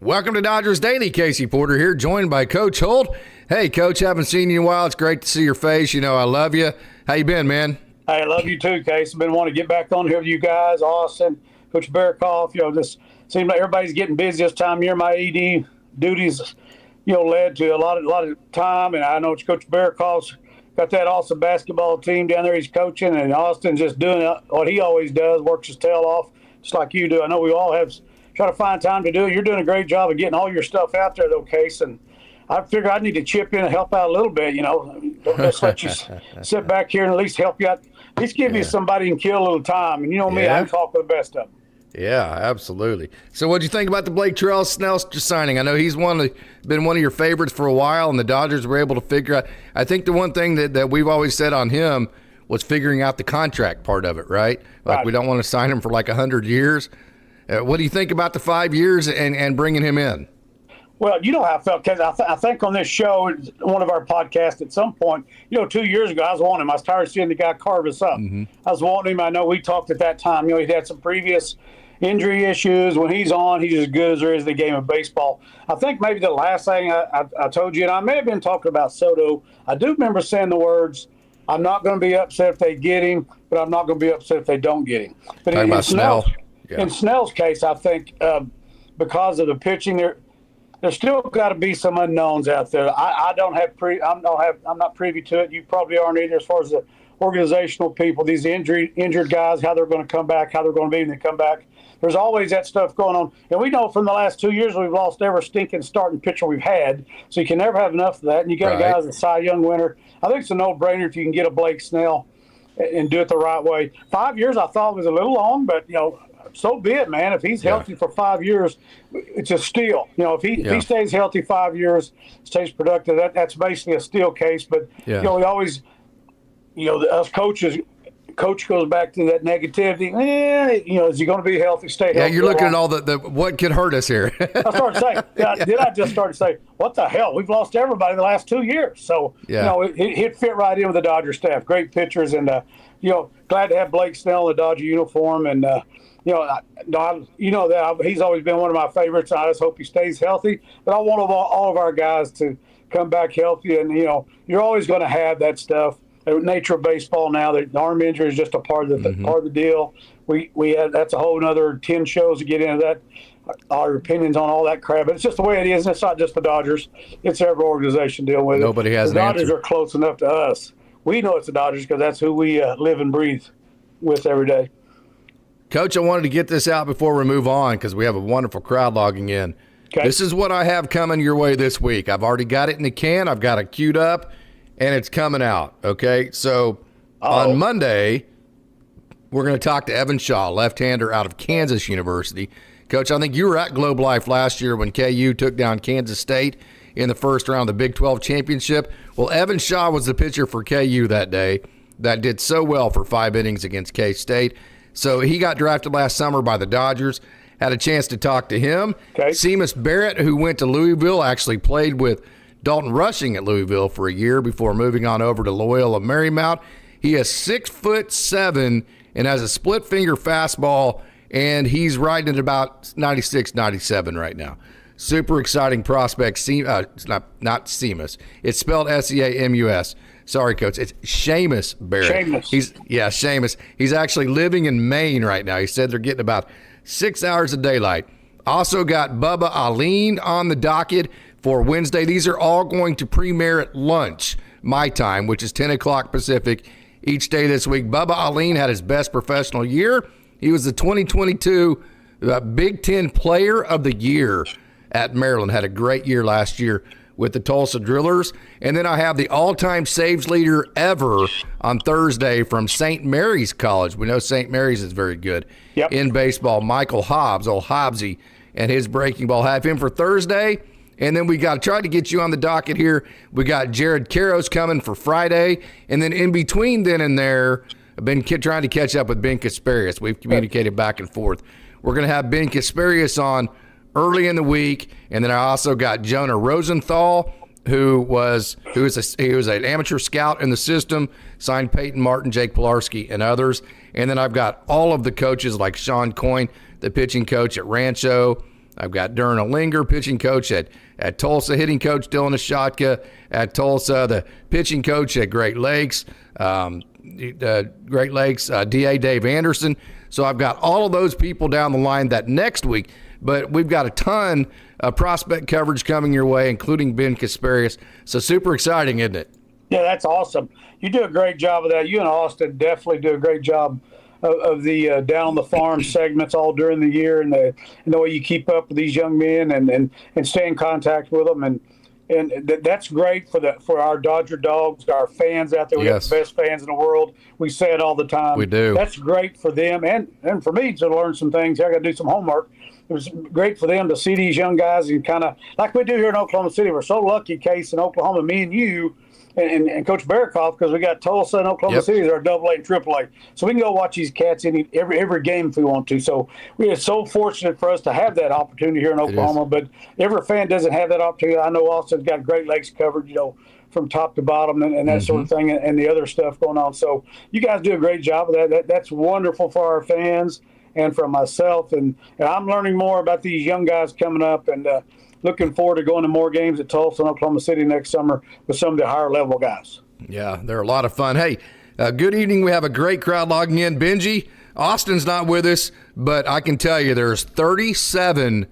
Welcome to Dodgers Daily. Casey Porter here, joined by Coach Holt. Hey, Coach, haven't seen you in a while. It's great to see your face. You know I love you. How you been, man? Hey, I love you too, Case. I've been wanting to get back on here with you guys, Austin, Coach Barakoff. Just seems like everybody's getting busy this time of year. My ED duties, led to a lot of time, and I know Coach Barakoff's got that awesome basketball team down there he's coaching, and Austin's just doing what he always does, works his tail off, just like you do. I know we all have try to find time to do it. You're doing a great job of getting all your stuff out there, though, Case, and I figure I need to chip in and help out a little bit, Don't just let you sit back here and at least help you out. At least give you somebody and kill a little time. And you know me, I can talk with the best of them. Yeah, absolutely. So what do you think about the Blake Snell signing? I know he's been one of your favorites for a while, and the Dodgers were able to figure out. I think the one thing that we've always said on him was figuring out the contract part of it, right? Like we don't want to sign him for like 100 years. What do you think about the 5 years and bringing him in? Well, you know how I felt, because I think on this show, one of our podcasts at some point, 2 years ago, I was wanting him. I was tired of seeing the guy carve us up. Mm-hmm. I was wanting him. I know we talked at that time. He'd had some previous injury issues. When he's on, he's as good as there is in the game of baseball. I think maybe the last thing I told you, and I may have been talking about Soto, I do remember saying the words, I'm not going to be upset if they get him, but I'm not going to be upset if they don't get him. But talking about Snell. In Snell's case, I think because of the pitching, there's still got to be some unknowns out there. I'm not privy to it. You probably aren't either, as far as the organizational people, these injured guys, how they're going to come back, how they're going to be when they come back. There's always that stuff going on. And we know from the last 2 years we've lost every stinking starting pitcher we've had. So you can never have enough of that. And you got a guy as a Cy Young winner. I think it's a no-brainer if you can get a Blake Snell and do it the right way. 5 years I thought was a little long, but, so be it, man. If he's healthy for 5 years, it's a steal. If he stays healthy 5 years, stays productive, that's basically a steal case. But, we always, us coaches, coach goes back to that negativity. Is he going to be healthy, stay healthy? Yeah, you're looking at all the what could hurt us here. I started saying, I just started saying, what the hell? We've lost everybody the last 2 years. So, he'd fit right in with the Dodger staff. Great pitchers, and, glad to have Blake Snell in the Dodger uniform. And, that he's always been one of my favorites. I just hope he stays healthy. But I want all of our guys to come back healthy. And, you're always going to have that stuff. The nature of baseball now, the arm injury is just a part of the deal. We had, that's a whole other 10 shows to get into that, our opinions on all that crap. But it's just the way it is. And it's not just the Dodgers. It's every organization dealing with it. Nobody has the an Dodgers answer. Are close enough to us. We know it's the Dodgers because that's who we live and breathe with every day. Coach, I wanted to get this out before we move on because we have a wonderful crowd logging in. Okay. This is what I have coming your way this week. I've already got it in the can. I've got it queued up, and it's coming out, okay? So on Monday, we're going to talk to Evan Shaw, left-hander out of Kansas University. Coach, I think you were at Globe Life last year when KU took down Kansas State in the first round of the Big 12 championship. Well, Evan Shaw was the pitcher for KU that day that did so well for 5 innings against K-State. So he got drafted last summer by the Dodgers. Had a chance to talk to him. Okay. Seamus Barrett, who went to Louisville, actually played with Dalton Rushing at Louisville for a year before moving on over to Loyola Marymount. He is 6'7" and has a split finger fastball, and he's riding at about 96, 97 right now. Super exciting prospect. It's not Seamus. It's spelled Seamus. Sorry, Coach. It's Seamus Barrett. Seamus. He's actually living in Maine right now. He said they're getting about 6 hours of daylight. Also got Bubba Aline on the docket for Wednesday. These are all going to premiere at lunch, my time, which is 10 o'clock Pacific each day this week. Bubba Aline had his best professional year. He was the 2022 Big Ten Player of the Year at Maryland. Had a great year last year with the TulsaDrillers. And then I have the all-time saves leader ever on Thursday from St. Mary's College. We know St. Mary's is very good in baseball. Michael Hobbs, old Hobbsy, and his breaking ball. Have him for Thursday. And then we got to try to get you on the docket here. We got Jared Caros coming for Friday. And then in between then and there, I've been trying to catch up with Ben Kasparius. We've communicated back and forth. We're going to have Ben Kasparius on early in the week, and then I also got Jonah Rosenthal, who was an amateur scout in the system, signed Peyton Martin, Jake Pilarski, and others. And then I've got all of the coaches like Sean Coyne, the pitching coach at Rancho, I've got Darren Olinger, pitching coach at Tulsa, hitting coach Dylan Ashotka at Tulsa, the pitching coach at Great Lakes, DA Dave Anderson. So I've got all of those people down the line that next week, but we've got a ton of prospect coverage coming your way, including Ben Kasparius. So super exciting, isn't it? Yeah, that's awesome. You do a great job of that. You and Austin definitely do a great job of the down the farm segments all during the year, and the way you keep up with these young men and stay in contact with them, and that's great for our Dodger dogs, our fans out there. We have the best fans in the world. We say it all the time. We do. That's great for them and for me to learn some things. I got to do some homework. It was great for them to see these young guys and kind of like we do here in Oklahoma City. We're so lucky, Case, in Oklahoma, me and you. And Coach Barakoff, because we got Tulsa and Oklahoma City as our AA and AAA. So we can go watch these cats every game if we want to. So we are so fortunate for us to have that opportunity here in Oklahoma. But every fan doesn't have that opportunity. I know Austin's got Great Lakes covered, from top to bottom and that sort of thing and the other stuff going on. So you guys do a great job of that. That's wonderful for our fans and for myself. And I'm learning more about these young guys coming up and looking forward to going to more games at Tulsa and Oklahoma City next summer with some of the higher level guys. Yeah, they're a lot of fun. Hey, good evening. We have a great crowd logging in. Benji, Austin's not with us, but I can tell you there's 37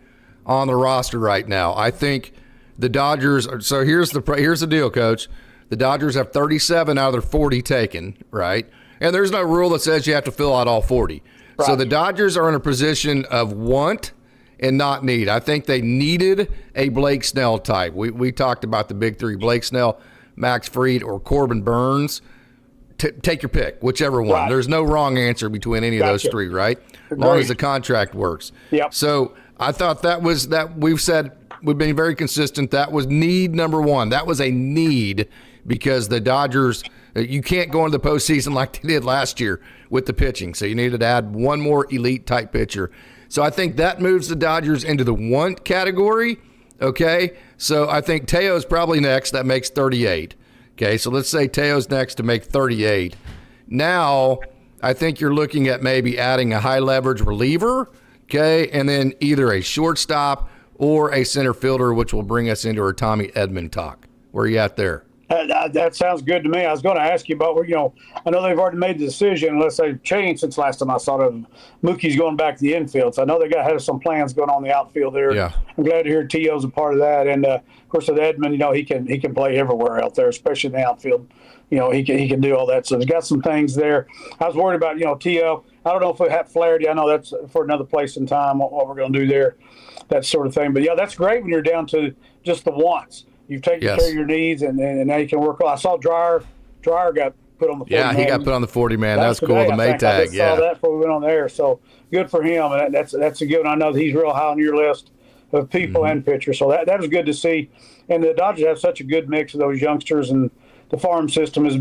on the roster right now. I think the Dodgers – so here's the deal, Coach. The Dodgers have 37 out of their 40 taken, right? And there's no rule that says you have to fill out all 40. Right. So the Dodgers are in a position of want – and not need. I think they needed a Blake Snell type. We talked about the big three, Blake Snell, Max Fried, or Corbin Burns. Take your pick, whichever one. Right. There's no wrong answer between any of those three, right? As long as the contract works. Yep. So I thought that we've been very consistent. That was need number one. That was a need because the Dodgers, you can't go into the postseason like they did last year with the pitching. So you needed to add one more elite type pitcher. So I think that moves the Dodgers into the want category, okay? So I think Teo's probably next. That makes 38, okay? So let's say Teo's next to make 38. Now I think you're looking at maybe adding a high-leverage reliever, okay, and then either a shortstop or a center fielder, which will bring us into our Tommy Edman talk. Where are you at there? That sounds good to me. I was going to ask you about, I know they've already made the decision, unless they've changed since last time I saw them. Mookie's going back to the infield. So I know they have some plans going on in the outfield there. Yeah. I'm glad to hear T.O.'s a part of that. And, of course, with Edman, he can play everywhere out there, especially in the outfield. He can do all that. So they've got some things there. I was worried about, T.O. I don't know if we have Flaherty. I know that's for another place in time, what we're going to do there, that sort of thing. But, yeah, that's great when you're down to just the wants. You've taken care of your needs, and now you can work. I saw Dreyer got put on the 40 man. Yeah, he got put on the 40 man. That's cool. The Maytag. I just saw that before we went on there. So good for him. And that's a good one. I know that he's real high on your list of people and pitchers. So that was good to see. And the Dodgers have such a good mix of those youngsters, and the farm system has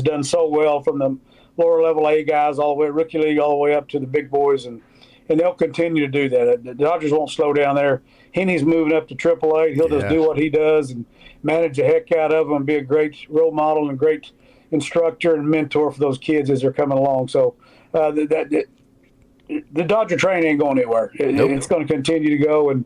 done so well from the lower level A guys all the way rookie league all the way up to the big boys, and they'll continue to do that. The Dodgers won't slow down there. Henny's moving up to AAA. He'll just do what he does and manage the heck out of them and be a great role model and great instructor and mentor for those kids as they're coming along. So the Dodger train ain't going anywhere. It's going to continue to go. And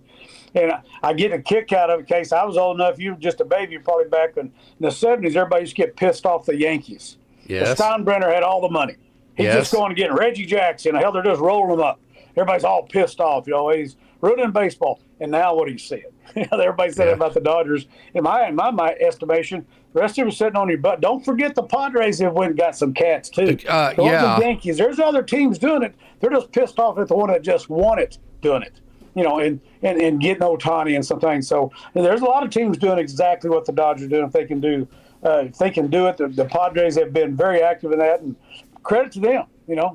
I get a kick out of it, Case. I was old enough. You were just a baby. You're probably back in the 70s. Everybody used to get pissed off the Yankees. Yes. Steinbrenner had all the money. He's just going to get Reggie Jackson. Hell, they're just rolling them up. Everybody's all pissed off. He's ruining baseball. And now what do you see? Everybody said about the Dodgers. In my estimation, the rest of them sitting on your butt. Don't forget the Padres have went and got some cats, too. The Yankees. There's other teams doing it. They're just pissed off at the one that just won it doing it. And getting Ohtani and some things. So there's a lot of teams doing exactly what the Dodgers are doing if they can do it. The Padres have been very active in that, and credit to them.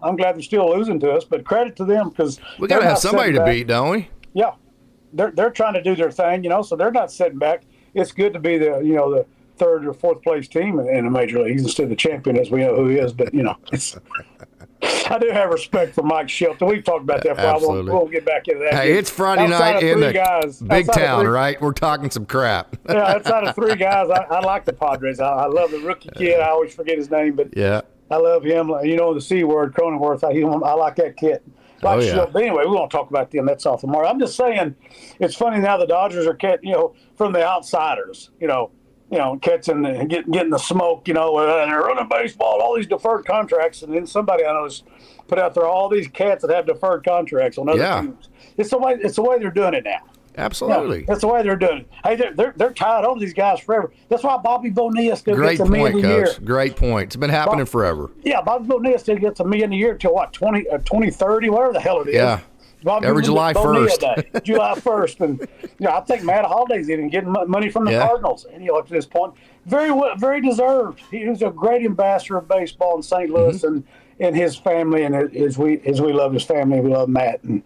I'm glad they're still losing to us, but credit to them because we got to have somebody to beat, don't we? Yeah, they're trying to do their thing, so they're not sitting back. It's good to be the third or fourth place team in the major leagues instead of the champion, as we know who he is. But it's. I do have respect for Mike Shelton. We've talked about that. Probably we won't get back into that. Hey, it's Friday night in the big town, right? We're talking some crap. Yeah, outside of three guys, I like the Padres. I love the rookie kid. I always forget his name, but I love him. The C word, Cronenworth. I like that kid. But anyway, we won't talk about them. That's off the mark. I'm just saying, it's funny now the Dodgers are from the outsiders, catching and getting the smoke, and they're running baseball, all these deferred contracts, and then somebody I know has put out there all these cats that have deferred contracts on other teams. It's the way they're doing it now. Absolutely. That's the way they're doing it. Hey, they're tied on these guys forever. That's why Bobby Bonilla still gets $1 million a year. Great point. It's been happening forever. Yeah, Bobby Bonilla still gets $1 million a year till what, 2030, whatever the hell it is. Yeah. Every July 1st. July 1st. And I think Matt Holliday's even getting money from the Cardinals. And up to this point, very deserved. He was a great ambassador of baseball in St. Louis and his family, and as we love his family, we love Matt. And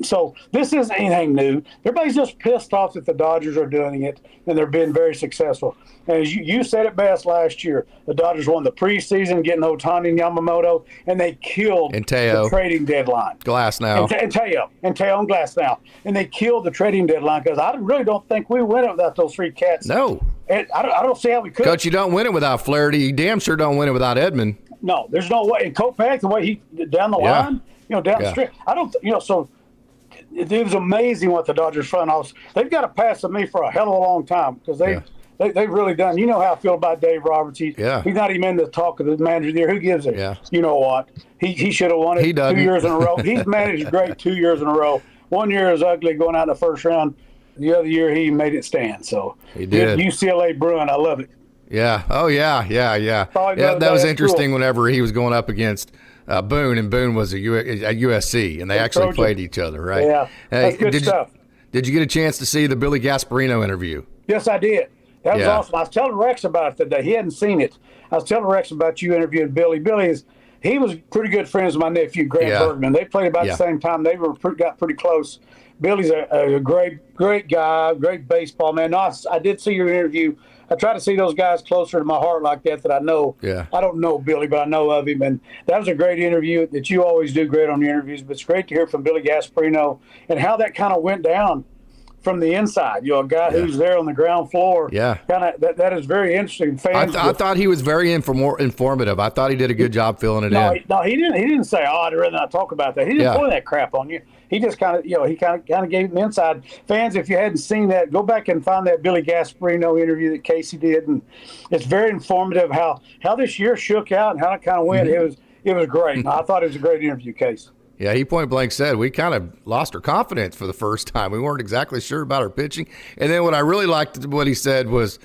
so this isn't anything new. Everybody's just pissed off that the Dodgers are doing it, and they're being very successful. And as you said it best last year, the Dodgers won the preseason, getting Ohtani and Yamamoto, and they killed the trading deadline. Glasnow. And Teo and Glasnow. And they killed the trading deadline because I really don't think we win it without those three cats. No. And I don't see how we could. Coach, you don't win it without Flaherty. You damn sure don't win it without Edman. No, there's no way. And Kopech, the way he down the line, down the street. I don't, so it was amazing what the Dodgers front office. They've got to pass to me for a hell of a long time because they've really done. You know how I feel about Dave Roberts. He's not even in the talk of the manager there. Who gives it? Yeah. You know what? He should have won it 2 years in a row. He's managed great 2 years in a row. 1 year is ugly going out in the first round. The other year he made it stand. So he did. UCLA Bruin, I love it. Yeah. Oh, yeah. That was interesting whenever he was going up against Boone, and Boone was a USC, and they actually played each other, right? Yeah, that's good stuff. Did you get a chance to see the Billy Gasparino interview? Yes, I did. That was awesome. I was telling Rex about it today. He hadn't seen it. I was telling Rex about you interviewing Billy. He was pretty good friends with my nephew, Grant Bergman. They played about the same time. They got pretty close. Billy's a great guy, great baseball man. No, I did see your interview. I try to see those guys closer to my heart like that I know. Yeah. I don't know Billy, but I know of him. And that was a great interview that you always do great on your interviews. But it's great to hear from Billy Gasparino and how that kind of went down from the inside. A guy who's there on the ground floor. Yeah. That is very interesting. Fans I thought he was very informative. I thought he did a good job filling it in. No, he didn't. He didn't say, I'd rather not talk about that. He didn't pull that crap on you. He just kind of gave him inside. Fans, if you hadn't seen that, go back and find that Billy Gasparino interview that Casey did, and it's very informative how this year shook out and how it kind of went. It was great. I thought it was a great interview, Case. Yeah, he point blank said we kind of lost our confidence for the first time. We weren't exactly sure about our pitching. And then what I really liked what he said was,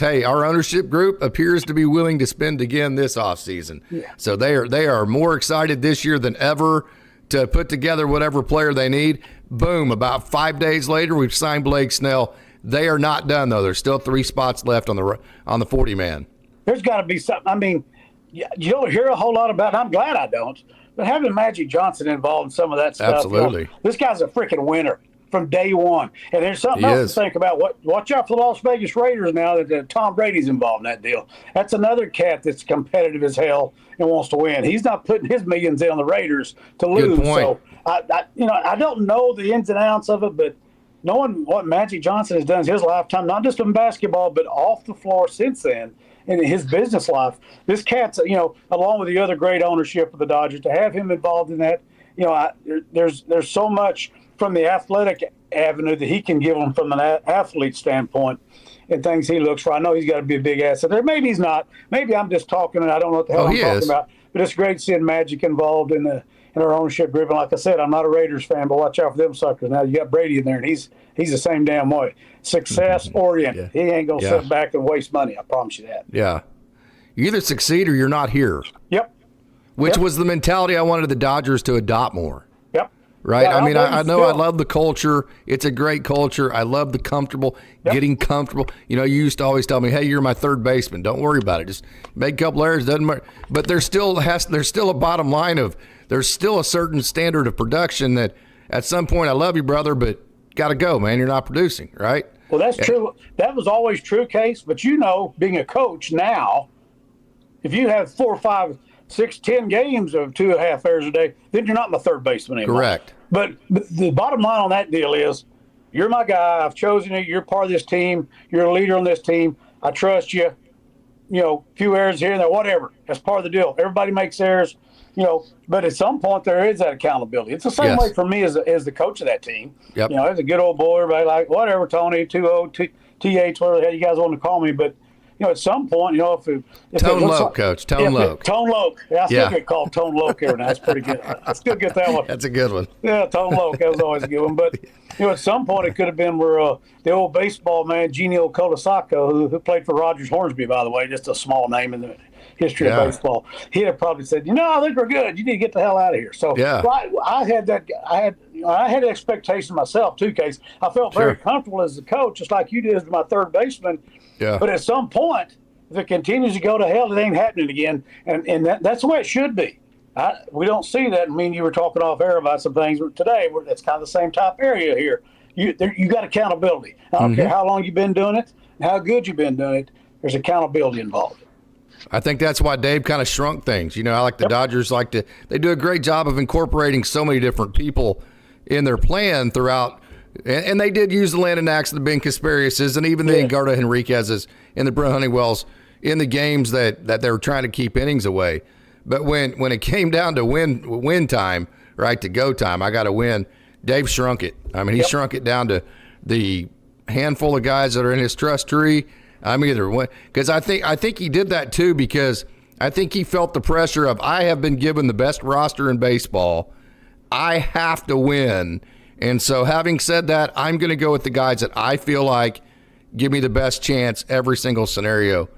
hey, our ownership group appears to be willing to spend again this offseason. Yeah. So they are more excited this year than ever to put together whatever player they need. Boom, about 5 days later, we've signed Blake Snell. They are not done, though. There's still 3 spots left on the 40-man. There's got to be something. I mean, you don't hear a whole lot about it. I'm glad I don't. But having Magic Johnson involved in some of that stuff. Absolutely. This guy's a freaking winner from day one. And there's something else to think about. Watch out for the Las Vegas Raiders now that Tom Brady's involved in that deal. That's another cat that's competitive as hell and wants to win. He's not putting his millions in on the Raiders to lose. Good point. So I don't know the ins and outs of it, but knowing what Magic Johnson has done in his lifetime, not just in basketball, but off the floor since then, in his business life, this cat's, along with the other great ownership of the Dodgers, to have him involved in that, there's so much from the athletic avenue that he can give them from an athlete standpoint and things he looks for. I know he's got to be a big asset there. Maybe he's not. Maybe I'm just talking and I don't know what the hell I'm talking about. But it's great seeing Magic involved in our ownership group. And like I said, I'm not a Raiders fan, but watch out for them suckers. Now you got Brady in there, and he's the same damn way. Success oriented. He ain't gonna sit back and waste money. I promise you that. Yeah, you either succeed or you're not here. Yep. Which was the mentality I wanted the Dodgers to adopt more. Yep. Right. Yeah, I mean, I know I love the culture. It's a great culture. I love the getting comfortable. You used to always tell me, "Hey, you're my third baseman. Don't worry about it. Just make a couple errors. Doesn't matter." But there's still a bottom line of there's still a certain standard of production that at some point I love you, brother, but got to go, man. You're not producing, right? Well, that's true. That was always true, Case. But being a coach now, if you have 4, 5, 6, 10 games of 2.5 errors a day, then you're not my third baseman anymore. Correct. But the bottom line on that deal is, you're my guy. I've chosen you. You're part of this team. You're a leader on this team. I trust you. Few errors here and there, whatever. That's part of the deal. Everybody makes errors. But at some point there is that accountability. It's the same way for me as the coach of that team. Yep. As a good old boy, everybody like, whatever, Tony, 2-0, TH, whatever the hell you guys want to call me. But, at some point, if Tone Loc, Coach. Tone Loc. Tone Loc. Yeah, I still get called Tone Loc every now. That's pretty good. I still get that one. That's a good one. Yeah, Tone Loc. That was always a good one. But, at some point it could have been where the old baseball man, Genio Colasaco, who played for Rogers Hornsby, by the way, just a small name in the history of baseball. He'd have probably said, I think we're good. You need to get the hell out of here. So I had that. I had an expectation myself too, Case. I felt very comfortable as a coach, just like you did as my third baseman. Yeah. But at some point, if it continues to go to hell, it ain't happening again, and that's the way it should be. We don't see that. I mean, you were talking off air about some things today. That's kind of the same type area here. You got accountability. I don't care how long you've been doing it and how good you've been doing it. There's accountability involved. I think that's why Dave kind of shrunk things. I like the Dodgers they do a great job of incorporating so many different people in their plan throughout. And they did use the Landon Knacks, the Ben Kaspariuses, and even the Engardo Henriquez's and the Brent Honeywells in the games that they were trying to keep innings away. But when it came down to win time, right, to go time, I got to win, Dave shrunk it. I mean, he shrunk it down to the handful of guys that are in his trust tree. I'm either one, because I think he did that too, because I think he felt the pressure of, I have been given the best roster in baseball. I have to win. And so having said that, I'm going to go with the guys that I feel like give me the best chance every single scenario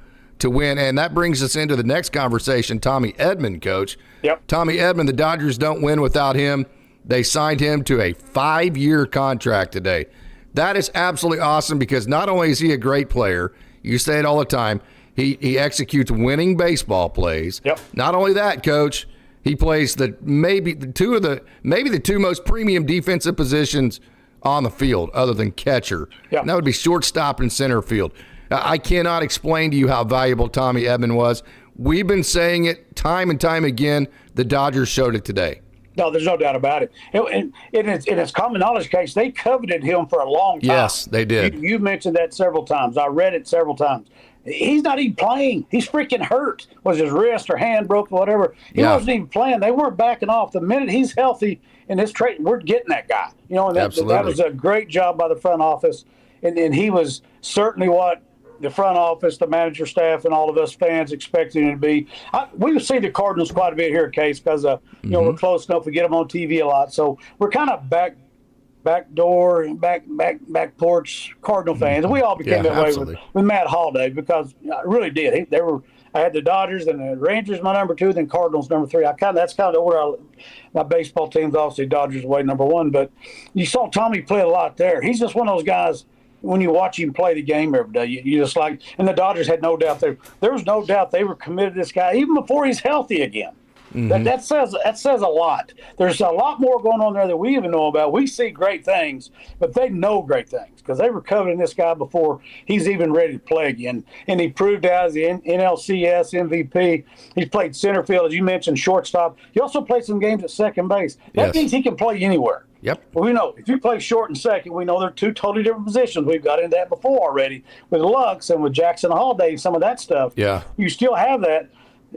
to win. And that brings us into the next conversation, Tommy Edman, Coach. Yep. Tommy Edman, the Dodgers don't win without him. They signed him to a 5-year contract today. That is absolutely awesome, because not only is he a great player, you say it all the time, he executes winning baseball plays. Yep. Not only that, Coach, he plays maybe the two most premium defensive positions on the field, other than catcher. Yep. And that would be shortstop and center field. I cannot explain to you how valuable Tommy Edman was. We've been saying it time and time again. The Dodgers showed it today. No, there's no doubt about it. And it's common knowledge, Case, they coveted him for a long time. Yes, they did. You mentioned that several times. I read it several times. He's not even playing. He's freaking hurt. Was his wrist or hand broken, whatever. He wasn't even playing. They weren't backing off. The minute he's healthy in this trade, we're getting that guy. And that was a great job by the front office. And he was certainly what the front office, the manager staff, and all of us fans expected him to be. We see the Cardinals quite a bit here, Case, because we're close enough. We get them on TV a lot. So we're kind of back porch Cardinal fans. We all became that way with Matt Holliday, because I really did. I had the Dodgers and the Rangers my number 2, then Cardinals number 3. That's kind of the order. My baseball team's obviously Dodgers way number 1, but you saw Tommy play a lot there. He's just one of those guys. When you watch him play the game every day, you just like. And the Dodgers had no doubt there was no doubt they were committed to this guy even before he's healthy again. That says a lot. There's a lot more going on there that we even know about. We see great things, but they know great things because they were covering this guy before he's even ready to play again. And he proved out as the NLCS MVP. He's played center field, as you mentioned, shortstop. He also played some games at second base. That means he can play anywhere. Yep. Well, we know if you play short and second, we know they're two totally different positions. We've got into that before already with Lux and with Jackson Holiday, some of that stuff. Yeah. You still have that.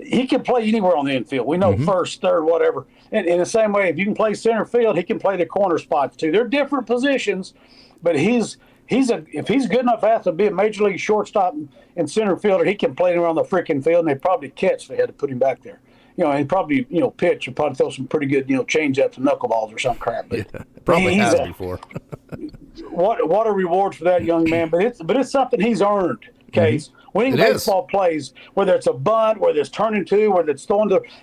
He can play anywhere on the infield. We know first, third, whatever. And in the same way, if you can play center field, he can play the corner spots too. They're different positions, but if he's good enough to be a major league shortstop and center fielder, he can play anywhere on the freaking field, and they'd probably catch if they had to put him back there. And probably, pitch and probably throw some pretty good, change-ups and knuckleballs or some crap. But probably has before. what a reward for that young man. But it's something he's earned, Case. Winning baseball plays, whether it's a bunt, whether it's turning two, whether it's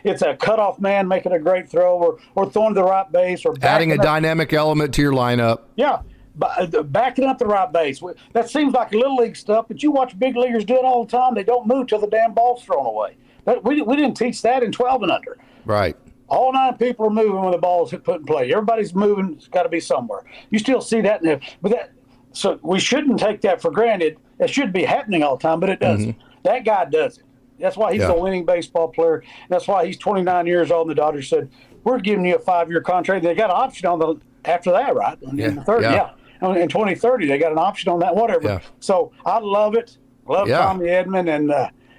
it's a cutoff man making a great throw, or throwing to the right base, or adding a dynamic element to your lineup. Yeah, backing up the right base. That seems like little league stuff, but you watch big leaguers do it all the time. They don't move till the damn ball's thrown away. We didn't teach that in 12 and under. Right. All 9 people are moving when the ball's put in play. Everybody's moving. It's got to be somewhere. You still see that so we shouldn't take that for granted. It should be happening all the time, but it doesn't. That guy does it. That's why he's a winning baseball player. That's why he's 29 years old, and the Dodgers said, we're giving you a 5-year contract. They got an option on after that, right? In 2030, they got an option on that, whatever. Yeah. So I love it. Love Tommy Edman, and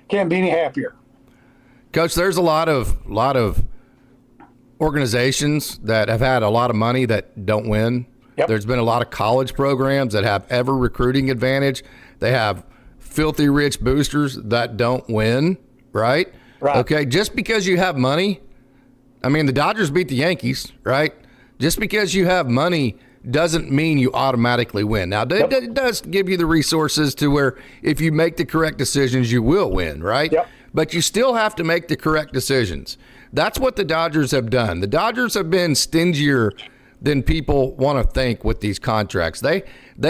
can't be any happier. Coach, there's a lot of organizations that have had a lot of money that don't win. Yep. There's been a lot of college programs that have ever recruiting advantage. They have filthy rich boosters that don't win, right? Right. Okay, just because you have money, I mean, the Dodgers beat the Yankees, right? Just because you have money doesn't mean you automatically win. Now, it does give you the resources to where if you make the correct decisions, you will win, right? Yep. But you still have to make the correct decisions. That's what the Dodgers have done. The Dodgers have been stingier than people want to think with these contracts. They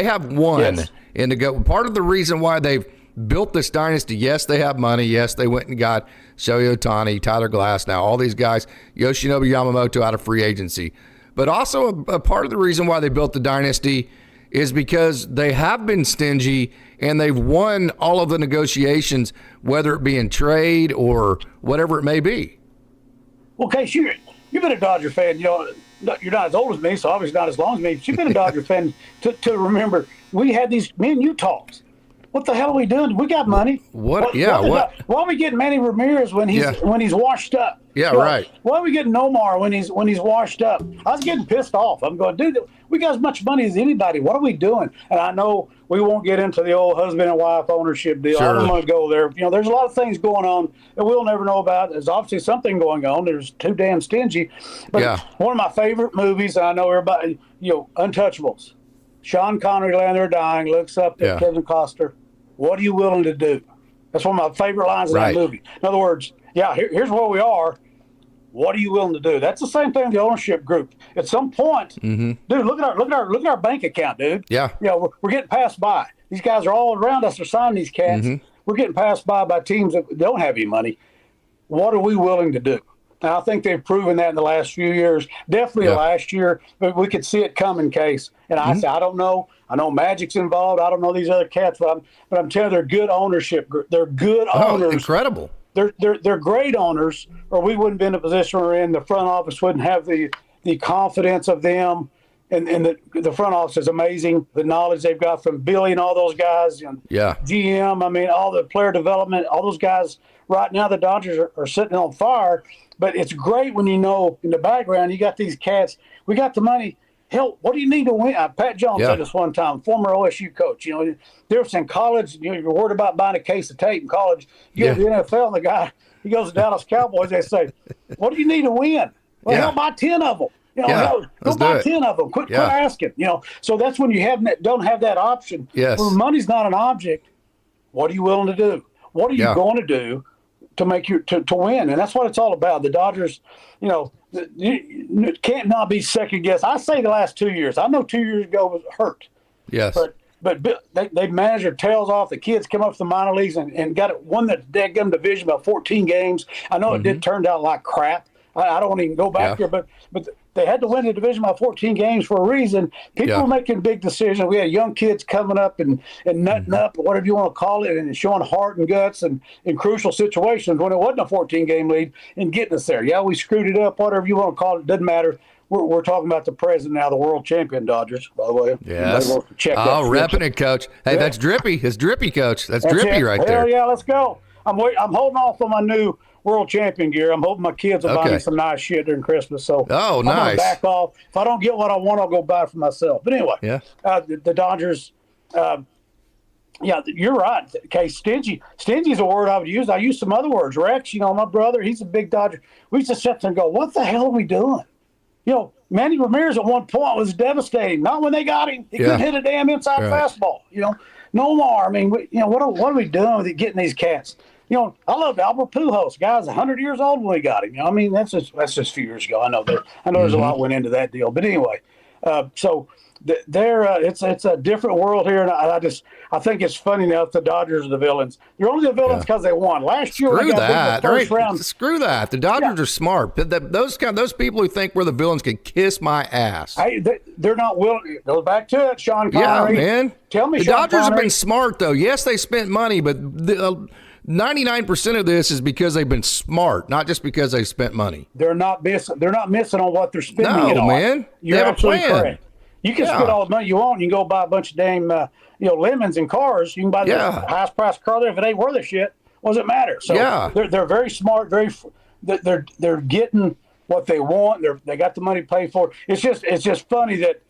have won. Yes. And to go, part of the reason why they've built this dynasty, yes, they have money. Yes, they went and got Shohei Ohtani, Tyler Glass now, all these guys, Yoshinobu Yamamoto out of free agency. But also a part of the reason why they built the dynasty is because they have been stingy and they've won all of the negotiations, whether it be in trade or whatever it may be. Well, Case, you've been a Dodger fan. You know, you're not as old as me, so obviously not as long as me. But you've been a Dodger fan to remember. We had these, me and you talks. What the hell are we doing? We got money. What? Why are we getting Manny Ramirez when he's washed up? Yeah, you know, right. Why are we getting Nomar when he's washed up? I was getting pissed off. I'm going, dude, we got as much money as anybody. What are we doing? And I know we won't get into the old husband and wife ownership deal. Sure. I don't want to go there. You know, there's a lot of things going on that we'll never know about. There's obviously something going on. There's too damn stingy. But one of my favorite movies, and I know everybody, Untouchables. Sean Connery laying there dying, looks up at Kevin Costner. What are you willing to do? That's one of my favorite lines in that movie. In other words, here's where we are. What are you willing to do? That's the same thing with the ownership group. At some point, dude, look at our bank account, dude. Yeah. We're getting passed by. These guys are all around us. They're signing these cats. We're getting passed by teams that don't have any money. What are we willing to do? And I think they've proven that in the last few years. Definitely last year, but we could see it coming, Case. And I say, I don't know. I know Magic's involved. I don't know these other cats, but I'm telling you, they're good ownership. They're good owners. Incredible. They're great owners, or we wouldn't be in the position we're in. The front office wouldn't have the confidence of them. And the front office is amazing. The knowledge they've got from Billy and all those guys. And GM, I mean, all the player development, all those guys. Right now, the Dodgers are sitting on fire. But it's great when in the background, you got these cats. We got the money. Hell, what do you need to win? Pat Jones said this one time, former OSU coach. They're saying college, you're worried about buying a case of tape in college. You go to the NFL, and the guy, he goes to Dallas Cowboys, they say, what do you need to win? Well, hell, buy 10 of them. Go buy 10 of them. Quit asking. So that's when you don't have that option. Yes. When money's not an object, what are you willing to do? What are you going to do to make to win? And that's what it's all about. The Dodgers, you can't not be second guessed. I say the last 2 years. I know 2 years ago was hurt. Yes. But they managed their tails off. The kids came up from the minor leagues and won the dadgum division by 14 games. I know it did turn out like crap. I don't want to even go back there, but they had to win the division by 14 games for a reason. People were making big decisions. We had young kids coming up and nutting up, whatever you want to call it, and showing heart and guts and in crucial situations when it wasn't a 14-game lead and getting us there. Yeah, we screwed it up, whatever you want to call it. Doesn't matter. We're talking about the present now, the world champion Dodgers, by the way. Yes. Repping it, Coach. Hey, that's Drippy. It's Drippy, Coach. That's Drippy right there. Hell yeah, let's go. I'm holding off on my new world champion gear. I'm hoping my kids will buy me some nice shit during Christmas. So I'm gonna back off. If I don't get what I want, I'll go buy it for myself. But anyway, the Dodgers. You're right. Okay, stingy. Stingy is a word I would use. I use some other words. Rex, my brother, he's a big Dodger. We used to sit there and go, "What the hell are we doing?" Manny Ramirez at one point was devastating. Not when they got him. He couldn't hit a damn inside fastball. No more. I mean, what are we doing with getting these cats? I love Albert Pujols. Guy's 100 years old when we got him. I mean, that's just a few years ago. I know there's a lot went into that deal. But anyway, so it's a different world here, and I think it's funny now that the Dodgers are the villains. They're only the villains because they won last year. Screw that! The first round. Screw that! The Dodgers are smart. Those people who think we're the villains can kiss my ass. Hey, they're not willing. Go back to it, Sean Connery. Yeah, man. Tell me, the Sean Dodgers Connery. have been smart though. Yes, they spent money, but 99% of this is because they've been smart, not just because they spent money. They're not missing on what they're spending it on. Man. You're they have absolutely a plan. correct. You can spend all the money you want. You can go buy a bunch of damn lemons and cars. You can buy the highest priced car there. If it ain't worth a shit, what does it matter? So they're very smart. They're getting what they want. They got the money paid for. It's just funny that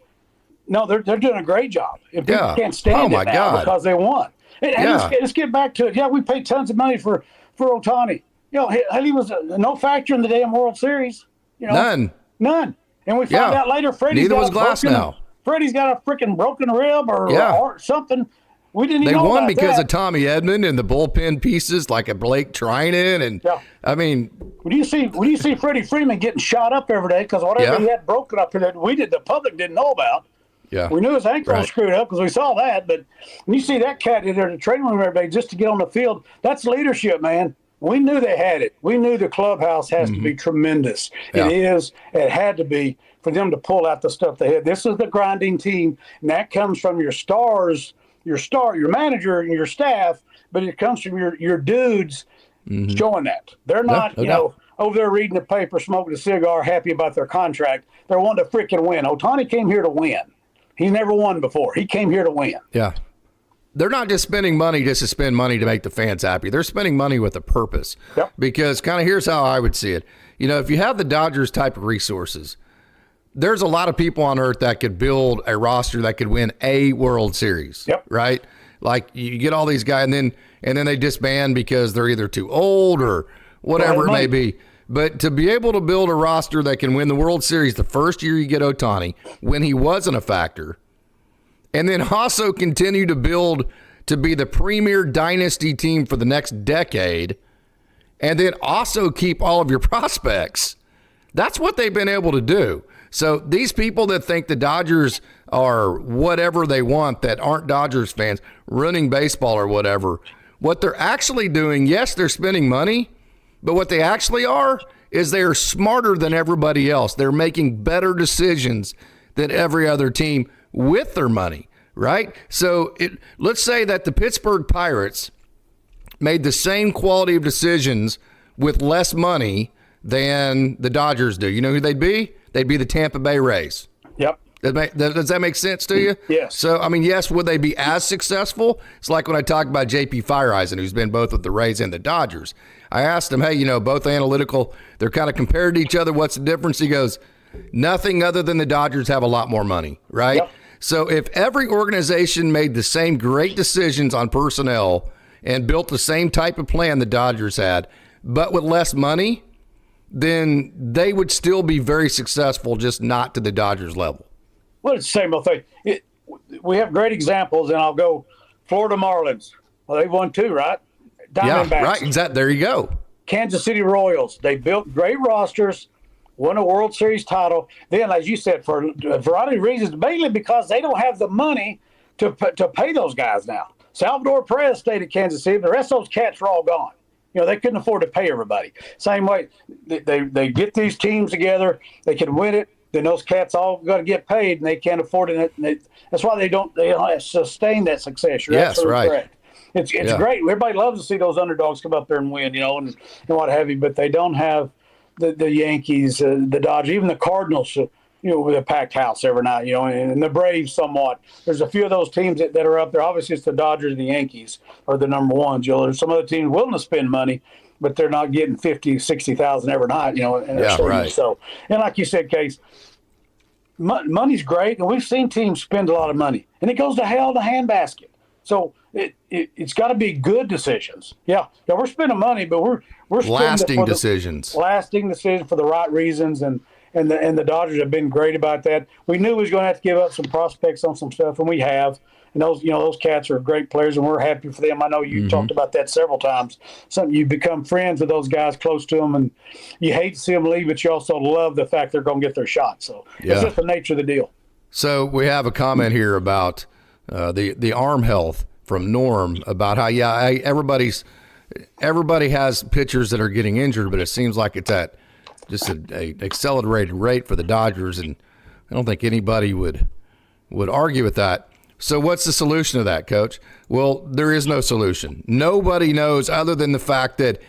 no, they're doing a great job. If people can't stand it now because they won. And let's get back to it. Yeah, we paid tons of money for Ohtani. He was no factor in the damn World Series. None. And we found out later Freddie's Neither was Glass now. Freddie's got a freaking broken rib or something. We didn't even know about that. They won because of Tommy Edman and the bullpen pieces like a Blake Trinan. And I mean, when you see Freddie Freeman getting shot up every day because whatever he had broken up here that the public didn't know about. Yeah. We knew his ankle was screwed up because we saw that. But when you see that cat in there in the training room every day just to get on the field, that's leadership, man. We knew they had it. We knew the clubhouse has to be tremendous. Yeah. It had to be for them to pull out the stuff they had. This is the grinding team, and that comes from your stars, your manager and your staff, but it comes from your dudes showing that. They're not, over there reading the paper, smoking a cigar, happy about their contract. They're wanting to freaking win. Ohtani came here to win. He's never won before. He came here to win. Yeah. They're not just spending money just to spend money to make the fans happy. They're spending money with a purpose. Yep. Because kind of here's how I would see it. If you have the Dodgers type of resources, there's a lot of people on earth that could build a roster that could win a World Series. Yep. Right? Like you get all these guys and then they disband because they're either too old or whatever it may be. But to be able to build a roster that can win the World Series the first year you get Ohtani, when he wasn't a factor, and then also continue to build to be the premier dynasty team for the next decade, and then also keep all of your prospects. That's what they've been able to do. So these people that think the Dodgers are whatever they want, that aren't Dodgers fans, running baseball or whatever, what they're actually doing, yes, they're spending money, but what they actually are is they're smarter than everybody else. They're making better decisions than every other team with their money, right? So let's say that the Pittsburgh Pirates made the same quality of decisions with less money than the Dodgers do. You know who they'd be? They'd be the Tampa Bay Rays. Yep. Does that make sense to you? Yes. So, I mean, yes, would they be as successful? It's like when I talk about J.P. Fireeisen, who's been both with the Rays and the Dodgers. I asked him, hey, both analytical, they're kind of compared to each other. What's the difference? He goes, nothing other than the Dodgers have a lot more money, right? Yep. So if every organization made the same great decisions on personnel and built the same type of plan the Dodgers had, but with less money, then they would still be very successful, just not to the Dodgers level. Well, it's the same old thing. We have great examples, and I'll go Florida Marlins. Well, they won too, right? Diamondbacks. Yeah, right. Exactly. There you go. Kansas City Royals. They built great rosters, won a World Series title. Then, as you said, for a variety of reasons, mainly because they don't have the money to pay those guys now. Salvador Perez stayed at Kansas City. The rest of those cats are all gone. They couldn't afford to pay everybody. Same way, they get these teams together. They can win it. Then those cats all got to get paid, and they can't afford it. That's why they don't sustain that success. You're absolutely correct. It's great. Everybody loves to see those underdogs come up there and win, and what have you. But they don't have the Yankees, the Dodgers, even the Cardinals. With a packed house every night. And the Braves somewhat. There's a few of those teams that are up there. Obviously, it's the Dodgers and the Yankees are the number ones. There's some other teams willing to spend money, but they're not getting 50, 60,000 every night. Right. So, and like you said, Case, money's great, and we've seen teams spend a lot of money, and it goes to hell in the handbasket. So it's got to be good decisions. Yeah, we're spending money, but we're lasting decisions. Lasting decisions for the right reasons, and the Dodgers have been great about that. We knew we was going to have to give up some prospects on some stuff, and we have. And those cats are great players, and we're happy for them. I know you talked about that several times. Something you become friends with those guys, close to them, and you hate to see them leave, but you also love the fact they're going to get their shot. So it's just the nature of the deal. So we have a comment here about the arm health from Norm about how everybody has pitchers that are getting injured, but it seems like it's at just a accelerated rate for the Dodgers, and I don't think anybody would argue with that. So what's the solution to that, Coach? Well, there is no solution. Nobody knows other than the fact that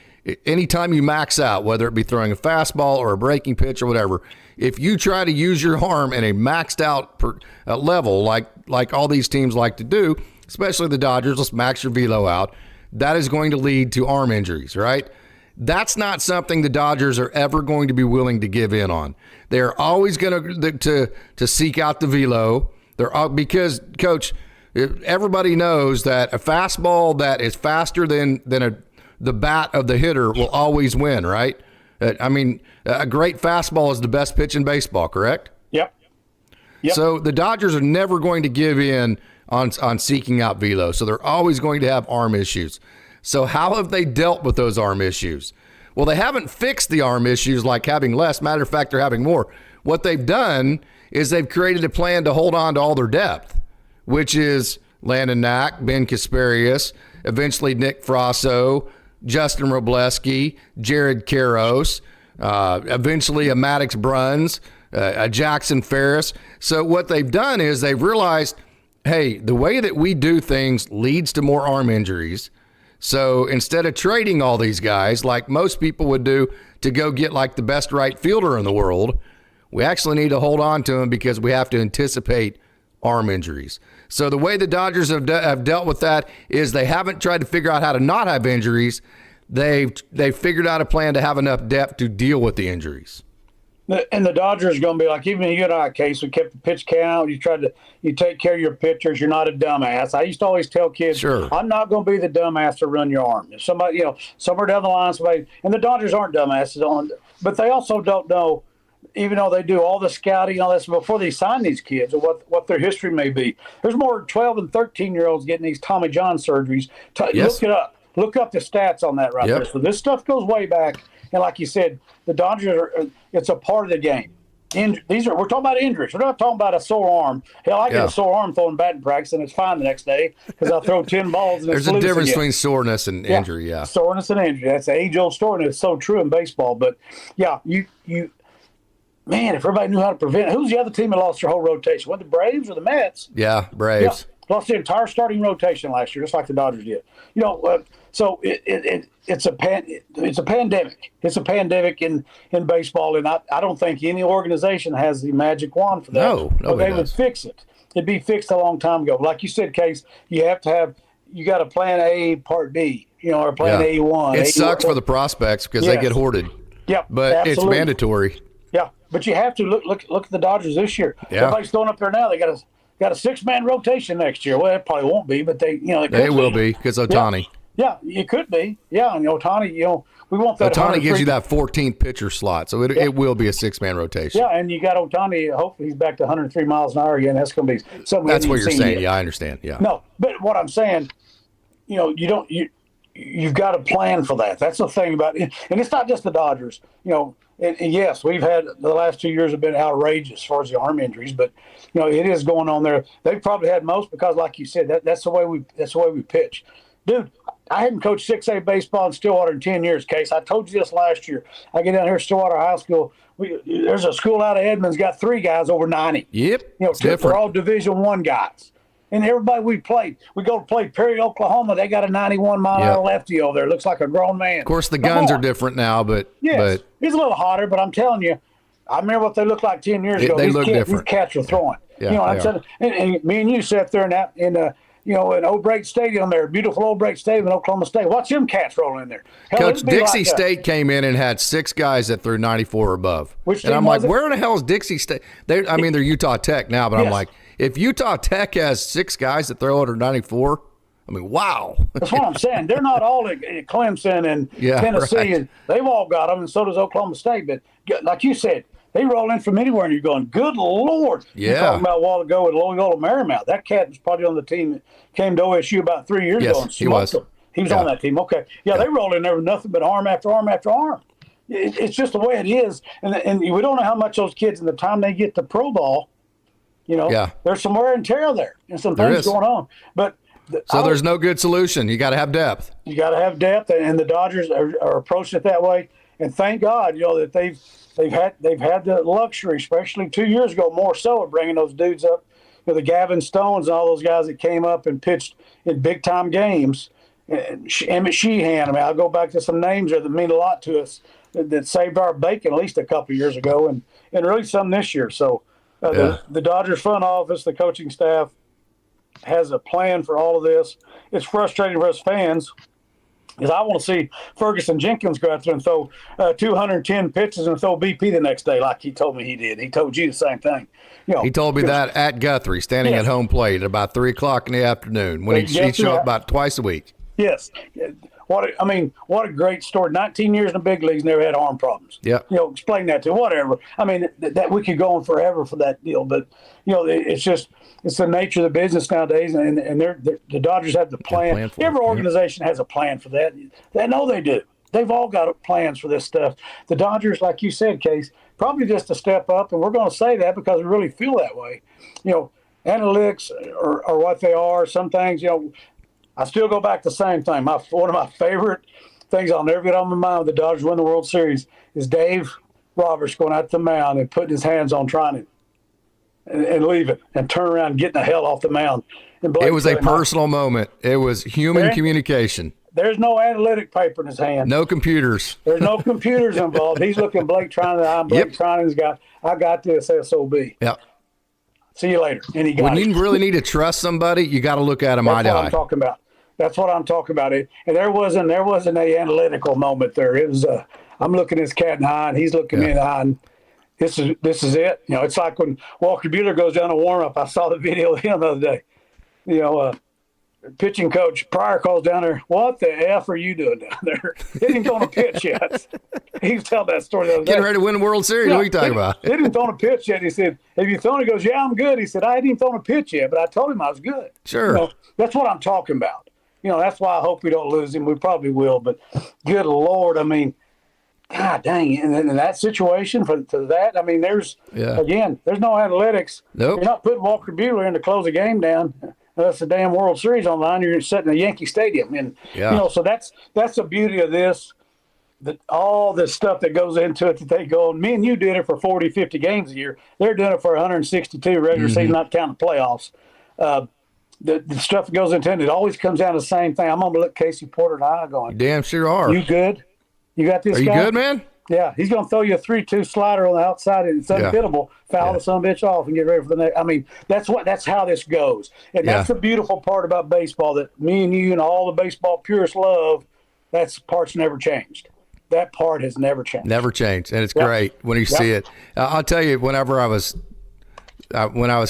anytime you max out, whether it be throwing a fastball or a breaking pitch or whatever, if you try to use your arm in a maxed out level, like all these teams like to do, especially the Dodgers, let's max your velo out, that is going to lead to arm injuries, right? That's not something the Dodgers are ever going to be willing to give in on. They're always going to seek out the velo. Because, Coach, everybody knows that a fastball that is faster than the bat of the hitter will always win, right? I mean, a great fastball is the best pitch in baseball, correct? Yep. So the Dodgers are never going to give in on seeking out velo. So they're always going to have arm issues. So how have they dealt with those arm issues? Well, they haven't fixed the arm issues like having less. Matter of fact, they're having more. What they've done is they've created a plan to hold on to all their depth, which is Landon Knack, Ben Kasparius, eventually Nick Frasso, Justin Robleski, Jared Karros, eventually a Maddox Bruns, a Jackson Ferris. So what they've done is they've realized, hey, the way that we do things leads to more arm injuries. So instead of trading all these guys like most people would do to go get like the best right fielder in the world, we actually need to hold on to them because we have to anticipate arm injuries. So the way the Dodgers have dealt with that is they haven't tried to figure out how to not have injuries. They've figured out a plan to have enough depth to deal with the injuries. And the Dodgers are going to be like, even you and I, Case, we kept the pitch count. You take care of your pitchers. You're not a dumbass. I used to always tell kids, sure, I'm not going to be the dumbass to run your arm. If somebody, somewhere down the line, and the Dodgers aren't dumbasses, but they also don't know, even though they do all the scouting and all this before they sign these kids or what their history may be. There's more 12 and 13-year-olds getting these Tommy John surgeries. Yes. Look it up. Look up the stats on that there. So this stuff goes way back. And like you said, the Dodgers it's a part of the game. We're talking about injuries. We're not talking about a sore arm. Hell, I get a sore arm throwing batting practice, and it's fine the next day because I throw 10 balls. And there's a difference between soreness and injury. Yeah, soreness and injury. That's an age-old story, and it's so true in baseball. But yeah, man, if everybody knew how to prevent it. Who's the other team that lost their whole rotation? Was it the Braves or the Mets? Yeah, Braves. Yeah, lost the entire starting rotation last year, just like the Dodgers did. So it's a pandemic. It's a pandemic in baseball, and I don't think any organization has the magic wand for that. No, they would fix it. It'd be fixed a long time ago. Like you said, Case, you got a plan A, part B, or plan A1. It sucks for the prospects because they get hoarded. Yeah, but absolutely. It's mandatory. Yeah, but you have to look at the Dodgers this year. Yeah. Everybody's throwing up there now. They got a 6-man rotation next year. Well, it probably won't be, but they will be because Ohtani. Yeah, it could be. Yeah, and Ohtani, we want that. Ohtani gives you that 14th pitcher slot, so it will be a 6-man rotation. Yeah, and you got Ohtani. Hopefully, he's back to 103 miles an hour again. That's going to be something. That's what you're saying. Yeah, I understand. Yeah. No, but what I'm saying, you've got to plan for that. That's the thing about it, and it's not just the Dodgers. And yes, we've had the last 2 years have been outrageous as far as the arm injuries, but it is going on there. They've probably had most because, like you said, that's the way we pitch. Dude, I hadn't coached 6A baseball in Stillwater in 10 years, Case. I told you this last year. I get down here at Stillwater High School. There's a school out of Edmonds got 3 guys over 90. Yep. They're all Division I guys. And everybody we go to play Perry, Oklahoma. They got a 91-mile-an-hour lefty over there. Looks like a grown man. Of course, the guns are different now, but yes, he's a little hotter. But I'm telling you, I remember what they looked like 10 years ago. They look different. These cats were throwing. Yeah, I'm saying. And me and you sat there in Old Brake Stadium there, beautiful Old Brake Stadium in Oklahoma State. Watch them cats rolling in there. Hell, Coach, Dixie State came in and had 6 guys that threw 94 or above. And I'm like, where in the hell is Dixie State? They're Utah Tech now, but I'm like, if Utah Tech has 6 guys that throw under 94, I mean, wow. That's what I'm saying. They're not all at Clemson and Tennessee. Right. And they've all got them, and so does Oklahoma State. But like you said, they roll in from anywhere, and you're going, good Lord. Yeah. You're talking about a while ago with Loyola Marymount. That cat was probably on the team that came to OSU about 3 years ago and smoked them. He was on that team. Okay. Yeah, they roll in there with nothing but arm after arm after arm. It's just the way it is. And we don't know how much those kids, in the time they get to pro ball, there's some wear and tear there and some things going on. But there's no good solution. You got to have depth. You got to have depth, and the Dodgers are approaching it that way. And thank God, that they've had the luxury, especially 2 years ago, more so, of bringing those dudes up. The Gavin Stones and all those guys that came up and pitched in big time games. And Emmett Sheehan. I'll go back to some names there that mean a lot to us that saved our bacon at least a couple of years ago, and really some this year. So the Dodgers front office, the coaching staff, has a plan for all of this. It's frustrating for us fans. Because I want to see Ferguson Jenkins go out there and throw 210 pitches and throw BP the next day like he told me he did. He told you the same thing. He told me that at Guthrie, standing at home plate at about 3 o'clock in the afternoon when he'd show up about twice a week. Yes. What a great story. 19 years in the big leagues, never had arm problems. Yeah. Explain that to whatever. I mean, that we could go on forever for that deal, but it's the nature of the business nowadays, and the Dodgers have the plan. Every organization has a plan for that. They know they do. They've all got plans for this stuff. The Dodgers, like you said, Case, probably just a step up, and we're going to say that because we really feel that way. Analytics are what they are. Some things, I still go back to the same thing. One of my favorite things I'll never get on my mind with the Dodgers win the World Series is Dave Roberts going out to the mound and putting his hands on Trinan and leaving and turn around and getting the hell off the mound. It was a personal moment. It was human communication. There's no analytic paper in his hand. No computers. There's no computers involved. He's looking Blake Trinan. Blake Trinan's got, I got this SOB. Yeah. See you later. And he got when you really need to trust somebody, you got to look at them eye to eye. That's what I'm talking about. That's what I'm talking about. And there wasn't a analytical moment there. It was I'm looking at this cat in the eye, and he's looking me in the eye, and this is it. It's like when Walker Buehler goes down to warm up. I saw the video of him the other day. Pitching coach Pryor calls down there. What the F are you doing down there? He didn't throw a pitch yet. He was telling that story the other day. Getting ready to win the World Series. What are you talking about? He didn't throw a pitch yet. He said, "Have you thrown?" He goes, "Yeah, I'm good." He said, "I hadn't even thrown a pitch yet, but I told him I was good." Sure. That's what I'm talking about. That's why I hope we don't lose him. We probably will, but good Lord, I mean, God dang it. And in that situation to that, I mean, there's no analytics. Nope. You're not putting Walker Buehler in to close the game down. That's the damn World Series on the line. You're sitting in a Yankee Stadium. And, so that's the beauty of this, that all this stuff that goes into it that they go, and me and you did it for 40, 50 games a year. They're doing it for 162 regular season, not counting the playoffs. The stuff that goes into it always comes down to the same thing. I'm going to look Casey Porter in the eye going, damn sure are. You good? You got this guy? Are you good, man? Yeah. He's going to throw you a 3-2 slider on the outside, and it's unhittable. Foul the son of a bitch off and get ready for the next. I mean, that's how this goes. And that's the beautiful part about baseball that me and you and all the baseball purists love. That part's never changed. That part has never changed. Never changed. And it's great when you see it. I'll tell you, whenever I was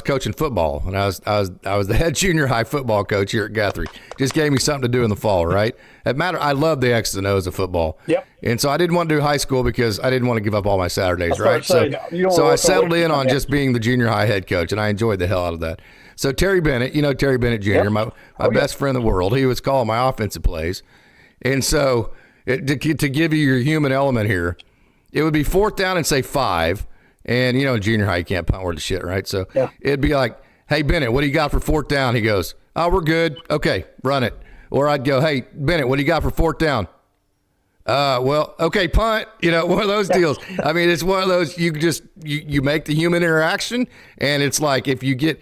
coaching football, and I was the head junior high football coach here at Guthrie. Just gave me something to do in the fall, right? I love the X's and O's of football. Yep. And so I didn't want to do high school because I didn't want to give up all my Saturdays, right? So I settled in on just being the junior high head coach, and I enjoyed the hell out of that. So Terry Bennett, Terry Bennett Jr., my best friend in the world, he was calling my offensive plays. And so to give you your human element here, it would be 4th down and say 5. And, in junior high, you can't punt worth of shit, right? So it'd be like, hey, Bennett, what do you got for 4th down? He goes, oh, we're good. Okay, run it. Or I'd go, hey, Bennett, what do you got for 4th down? Well, okay, punt. One of those deals. I mean, it's one of those, you make the human interaction, and it's like if you get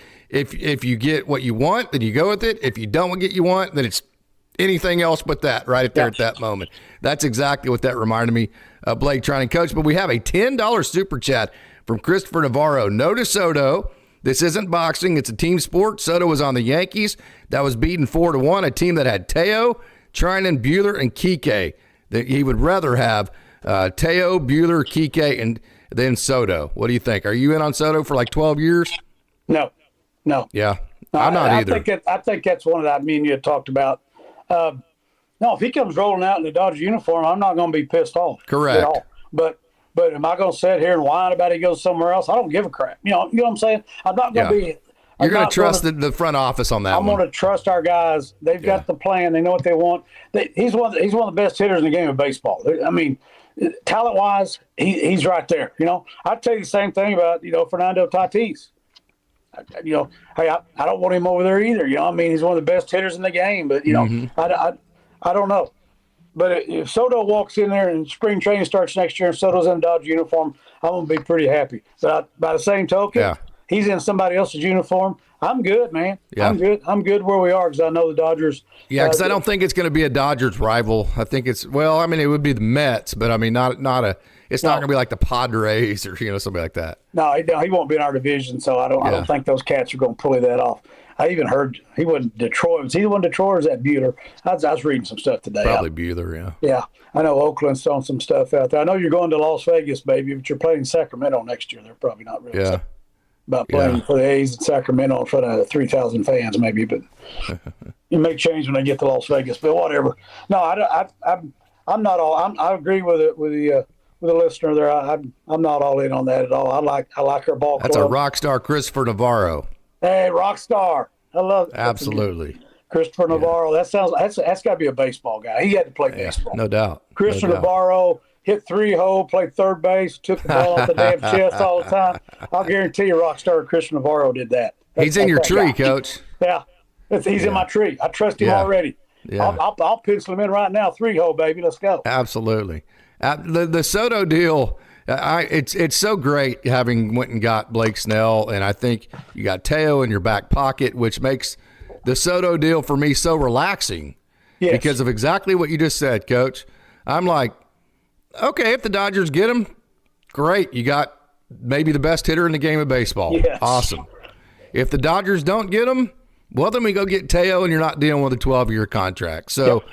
what you want, then you go with it. If you don't get what you want, then it's anything else but that right there at that moment. That's exactly what that reminded me of Blake Trinan, coach. But we have a $10 super chat from Christopher Navarro. No DeSoto. This isn't boxing. It's a team sport. Soto was on the Yankees. That was beaten 4-1. A team that had Teo, Trinan, Buehler, and Kike. That he would rather have Teo, Buehler, Kike, and then Soto. What do you think? Are you in on Soto for like 12 years? No. Yeah, I'm not either. I think that's one that me and you had talked about. No, if he comes rolling out in the Dodger uniform, I'm not going to be pissed off. Correct. At all. But am I going to sit here and whine about he goes somewhere else? I don't give a crap. You know what I'm saying? I'm not going to be. You're going to trust the front office on that one. I'm going to trust our guys. They've got the plan. They know what they want. He's one of the best hitters in the game of baseball. I mean, talent-wise, he's right there. I'd tell you the same thing about, Fernando Tatis. Hey, I don't want him over there either. He's one of the best hitters in the game. But, I don't know. But if Soto walks in there and spring training starts next year and Soto's in a Dodger uniform, I'm going to be pretty happy. But by the same token, he's in somebody else's uniform. I'm good, man. Yeah. I'm good where we are because I know the Dodgers. Yeah, because I don't think it's going to be a Dodgers rival. I think it would be the Mets, but not it's not going to be like the Padres or somebody like that. No, he won't be in our division, so I don't think those cats are going to pull that off. I even heard he wasn't Detroit. Was he the one Detroit or is that Bueller? I was reading some stuff today. Probably Bueller, yeah. Yeah, I know Oakland's throwing some stuff out there. I know you're going to Las Vegas, baby, but you're playing Sacramento next year. They're probably not really about playing for the A's in Sacramento in front of 3,000 fans, maybe, but it may change when they get to Las Vegas. But whatever. No, I'm not all. I agree with the listener there. I'm not all in on that at all. I like our ball club. That's our rock star, Christopher Navarro. Hey, rock star. I love it. Absolutely. Christopher Navarro. That's got to be a baseball guy. He had to play baseball. No doubt. Christopher Navarro hit 3-hole, played third base, took the ball off the damn chest all the time. I'll guarantee you rock star Christopher Navarro did that. He's in your tree, Coach. Yeah. He's in my tree. I trust him already. Yeah. I'll pencil him in right now. 3-hole, baby. Let's go. Absolutely. The Soto deal, it's so great having went and got Blake Snell, and I think you got Teo in your back pocket, which makes the Soto deal for me so relaxing because of exactly what you just said, Coach. I'm like, okay, if the Dodgers get him, great. You got maybe the best hitter in the game of baseball. Yes. Awesome. If the Dodgers don't get him, well, then we go get Teo, and you're not dealing with a 12-year contract. So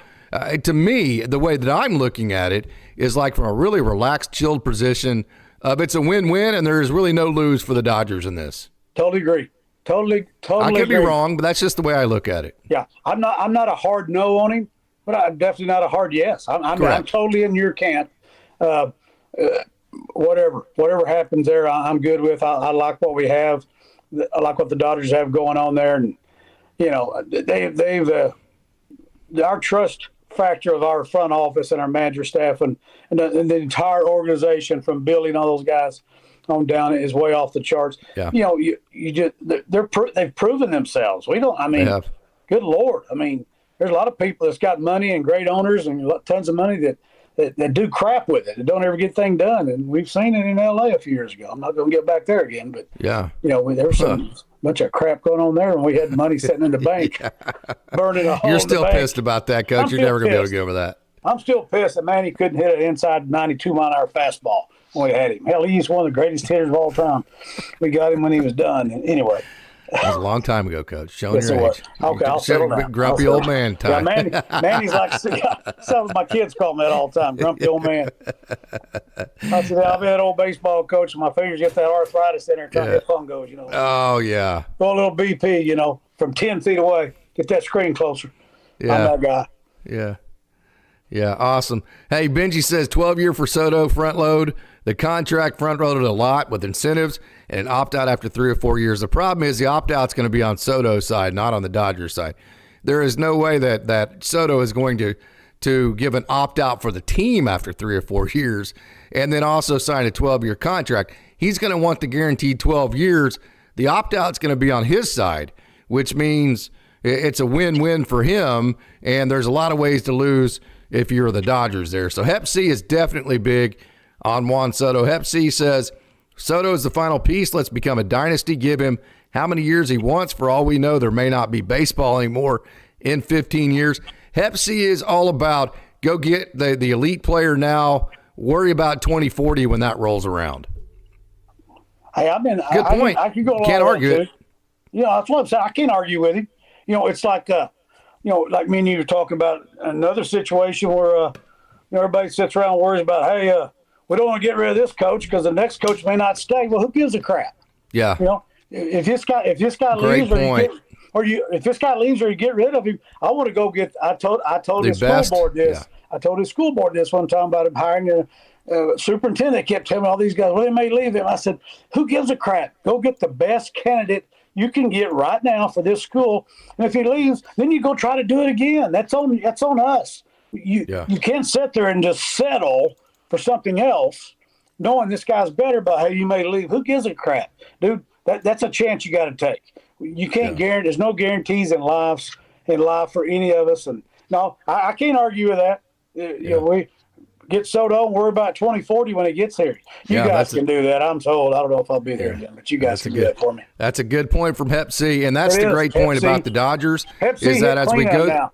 to me, the way that I'm looking at it is like from a really relaxed, chilled position of it's a win-win, and there is really no lose for the Dodgers in this. Totally agree. Totally I could be wrong, but that's just the way I look at it. Yeah, I'm not a hard no on him, but I'm definitely not a hard yes. I'm totally in your camp. Whatever happens there, I'm good with. I like what we have. I like what the Dodgers have going on there, and they've our trust factor of our front office and our manager staff and the entire organization from building all those guys on down is way off the charts. Yeah. They've proven themselves. Good Lord. I mean, there's a lot of people that's got money and great owners and tons of money that do crap with it. That don't ever get things done. And we've seen it in LA a few years ago. I'm not going to get back there again, but there was some bunch of crap going on there when we had money sitting in the bank, burning a hole. You're still pissed about that, Coach. You're never going to be able to get over that. I'm still pissed that Manny couldn't hit an inside 92-mile-an-hour fastball when we had him. Hell, he's one of the greatest hitters of all time. We got him when he was done. And anyway. That was a long time ago, Coach. Showing your age. Okay, I'll settle down. Grumpy old man time. Yeah, Manny's like, some of my kids call me that all the time, grumpy old man. I said, I'll be that old baseball coach, and my fingers get that arthritis in there trying to hit fungos, Oh, yeah. Go a little BP, from 10 feet away. Get that screen closer. Yeah. I'm that guy. Yeah. Yeah, awesome. Hey, Benji says 12-year for Soto, front load. The contract front loaded a lot with incentives and an opt-out after 3 or 4 years. The problem is the opt-out's going to be on Soto's side, not on the Dodgers side. There is no way that Soto is going to give an opt-out for the team after 3 or 4 years and then also sign a 12-year contract. He's going to want the guaranteed 12 years. The opt-out's going to be on his side, which means it's a win-win for him, and there's a lot of ways to lose if you're the Dodgers there. So Hep C is definitely big on Juan Soto. Hep C says, Soto is the final piece. Let's become a dynasty. Give him how many years he wants. For all we know, there may not be baseball anymore in 15 years. Hep C is all about go get the elite player now. Worry about 2040 when that rolls around. Hey, good point. I can go along Can't argue it. That's what I'm saying. I can't argue with him. It's like like me and you were talking about another situation where everybody sits around and worries about, hey, we don't want to get rid of this coach because the next coach may not stay. Well, who gives a crap? Yeah. If this guy leaves if this guy leaves or you get rid of him, I want to go get. I told his school board this. Yeah. I told his school board this one time about him hiring a superintendent. They kept telling me all these guys, well, they may leave him. I said, who gives a crap? Go get the best candidate you can get right now for this school. And if he leaves, then you go try to do it again. That's on us. You can't sit there and just settle for something else, knowing this guy's better, but hey, you may leave. Who gives a crap, dude? That's a chance you got to take. You can't guarantee. There's no guarantees in life for any of us. And no, I can't argue with that. We get Soto and worry about 2040 when he gets here. You guys can do that. I'm told. I don't know if I'll be there again, but you guys can do that for me. That's a good point from Hep C, and that's the great point about the Dodgers is that as we go now.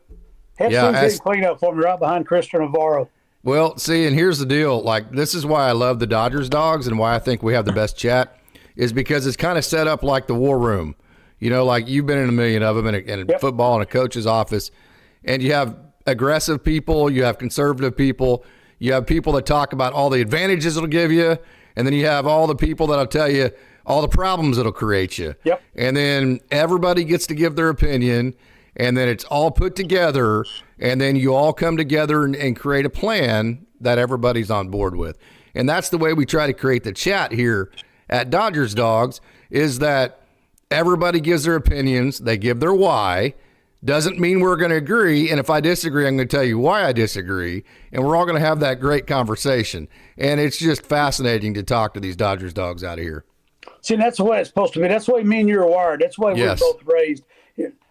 Hep C's getting clean up for me right behind Christopher Navarro. Well, see, and here's the deal. Like, this is why I love the Dodgers Dogs and why I think we have the best chat is because it's kind of set up like the war room. You know, like you've been in a million of them in Yep. football in a coach's office, and you have aggressive people, you have conservative people, you have people that talk about all the advantages it'll give you, and then you have all the people that'll tell you all the problems it'll create you. Yep. And then everybody gets to give their opinion, and then it's all put together, and then you all come together and create a plan that everybody's on board with. And that's the way we try to create the chat here at Dodgers Dogs, is that everybody gives their opinions, they give their why. Doesn't mean we're going to agree, and if I disagree, I'm going to tell you why I disagree, and we're all going to have that great conversation. And it's just fascinating to talk to these Dodgers Dogs out of here. See, that's the way it's supposed to be. That's the way me and you are wired. That's the way Yes. we're both raised.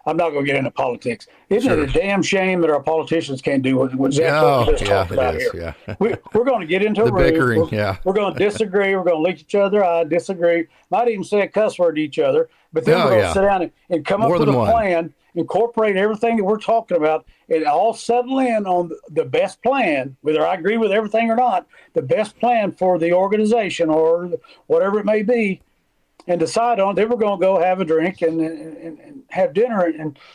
I'm not going to get into politics. Isn't Sure. it a damn shame that our politicians can't do what Zach just talked about is, here? yeah. We're going to get into The a room. bickering, yeah. We're going to disagree. We're going to look each other eye, disagree. Might even say a cuss word to each other. But then Oh, we're going to yeah. sit down and come More up with than a one. plan, incorporate everything that we're talking about, and all settle in on the best plan, whether I agree with everything or not, the best plan for the organization or whatever it may be, and decide on. Then we're going to go have a drink and have dinner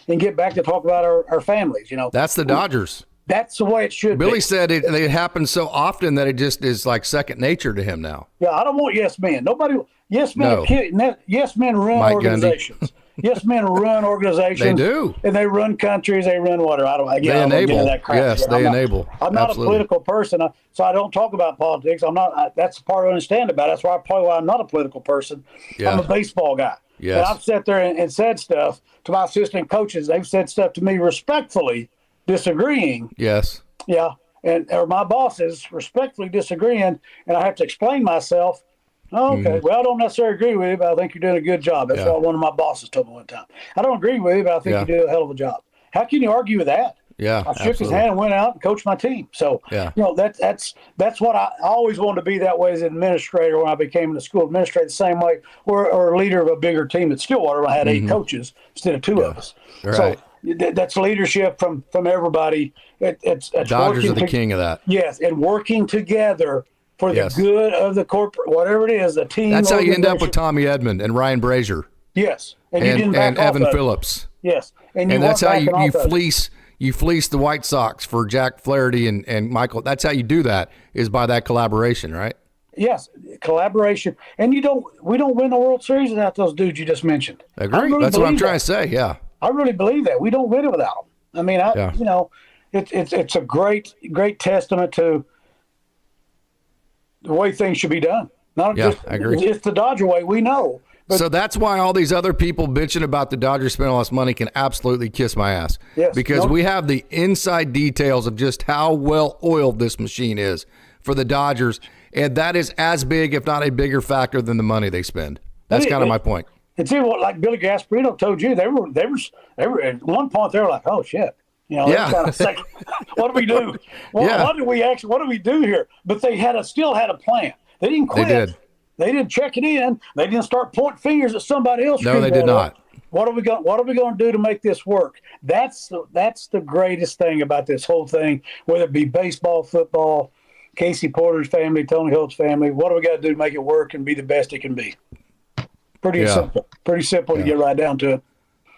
and get back to talk about our families. You know, That's the Dodgers. that's the way it should Billy be. said it happens so often that it just is like second nature to him now. Yeah, I don't want yes men. Nobody. Yes men. No. Yes men run Mike Gundy. organizations. Yes men run organizations. They do. And they run countries. They run whatever. I don't. Again, They I don't get into enable. that crap. Yes, Yeah, they I'm not- enable. I'm not Absolutely. a political person, so I don't talk about politics. I'm not. That's the part I understand about it. That's probably why I'm not a political person. Yeah. I'm a baseball guy. Yes. And I've sat there and said stuff to my assistant coaches. They've said stuff to me respectfully, disagreeing. Yes. Yeah, or my bosses respectfully disagreeing, and I have to explain myself. Oh, okay, well, I don't necessarily agree with you, but I think you're doing a good job. That's Mm-hmm. Yeah. what one of my bosses told me one time. I don't agree with you, but I think Yeah. you do a hell of a job. How can you argue with that? Yeah. I shook his absolutely. hand and went out and coached my team. So, Yeah. you know, that's what I always wanted to be that way as an administrator when I became the school administrator, the same way, or a leader of a bigger team at Stillwater. I had 8 coaches instead of 2 of us. Mm-hmm. Right. So that's leadership from everybody. It's Dodgers working are the king of that. Yes, and working together for the Yes. good of the corporate, whatever it is, the team. That's how you end up with organization. Tommy Edmond and Ryan Brazier Yes, and you didn't and back off Evan of it. Phillips. Yes, and And that's how you weren't backing off of it. fleece the White Sox for Jack Flaherty and Michael. That's how you do that, is by that collaboration, right? Yes, collaboration, and we don't win the World Series without those dudes you just mentioned. I Agree. really That's what I'm believe trying that. to say. Yeah. I really believe that we don't win it without them. I mean, Yeah. you know, it's a great testament to the way things should be done. Not Yeah, just I agree. It's the Dodger way. We know. But So that's why all these other people bitching about the Dodgers spending all this money can absolutely kiss my ass. Yes, Because no. we have the inside details of just how well oiled this machine is for the Dodgers, and that is as big, if not a bigger factor than the money they spend. That's kind of my point. And see what, like Billy Gasparino told you, they were at one point they were like, oh shit, you know, Yeah. they're kind of sick. What do we do? Well, Yeah. what do we do here? But they still had a plan. They didn't quit. did. They didn't check it in. They didn't start pointing fingers at somebody else. No, they did not. What are we going to do to make this work? That's the greatest thing about this whole thing, whether it be baseball, football, Casey Porter's family, Tony Holt's family. What do we got to do to make it work and be the best it can be? Pretty Yeah. simple. Pretty simple to get right down to it.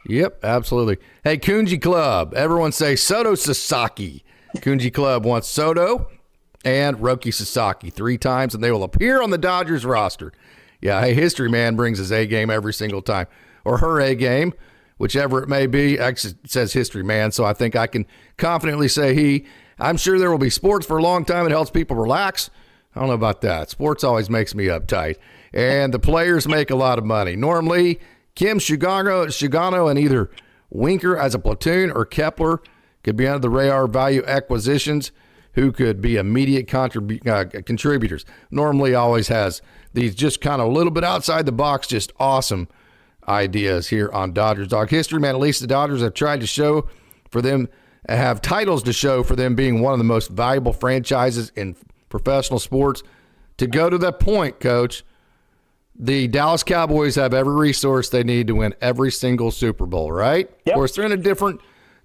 Yep, absolutely. Hey, Kunji Club. Everyone say Soto Sasaki. Kunji Club wants Soto and Roki Sasaki 3 times, and they will appear on the Dodgers roster. Yeah, hey, History Man brings his A game every single time, or her A game, whichever it may be. Actually, it says History Man, so I think I can confidently say he. I'm sure there will be sports for a long time. It helps people relax. I don't know about that. Sports always makes me uptight. And the players make a lot of money. Normally, Kim Shigano and either Winker as a platoon or Kepler could be under the radar value acquisitions who could be immediate contributors. Normally always has these just kind of a little bit outside the box, just awesome ideas here on Dodgers Dog History. Man, at least the Dodgers have tried to show for them, have titles to show for them being one of the most valuable franchises in professional sports. To go to that point, Coach, the Dallas Cowboys have every resource they need to win every single Super Bowl, right? Yep. Of course, they're in a different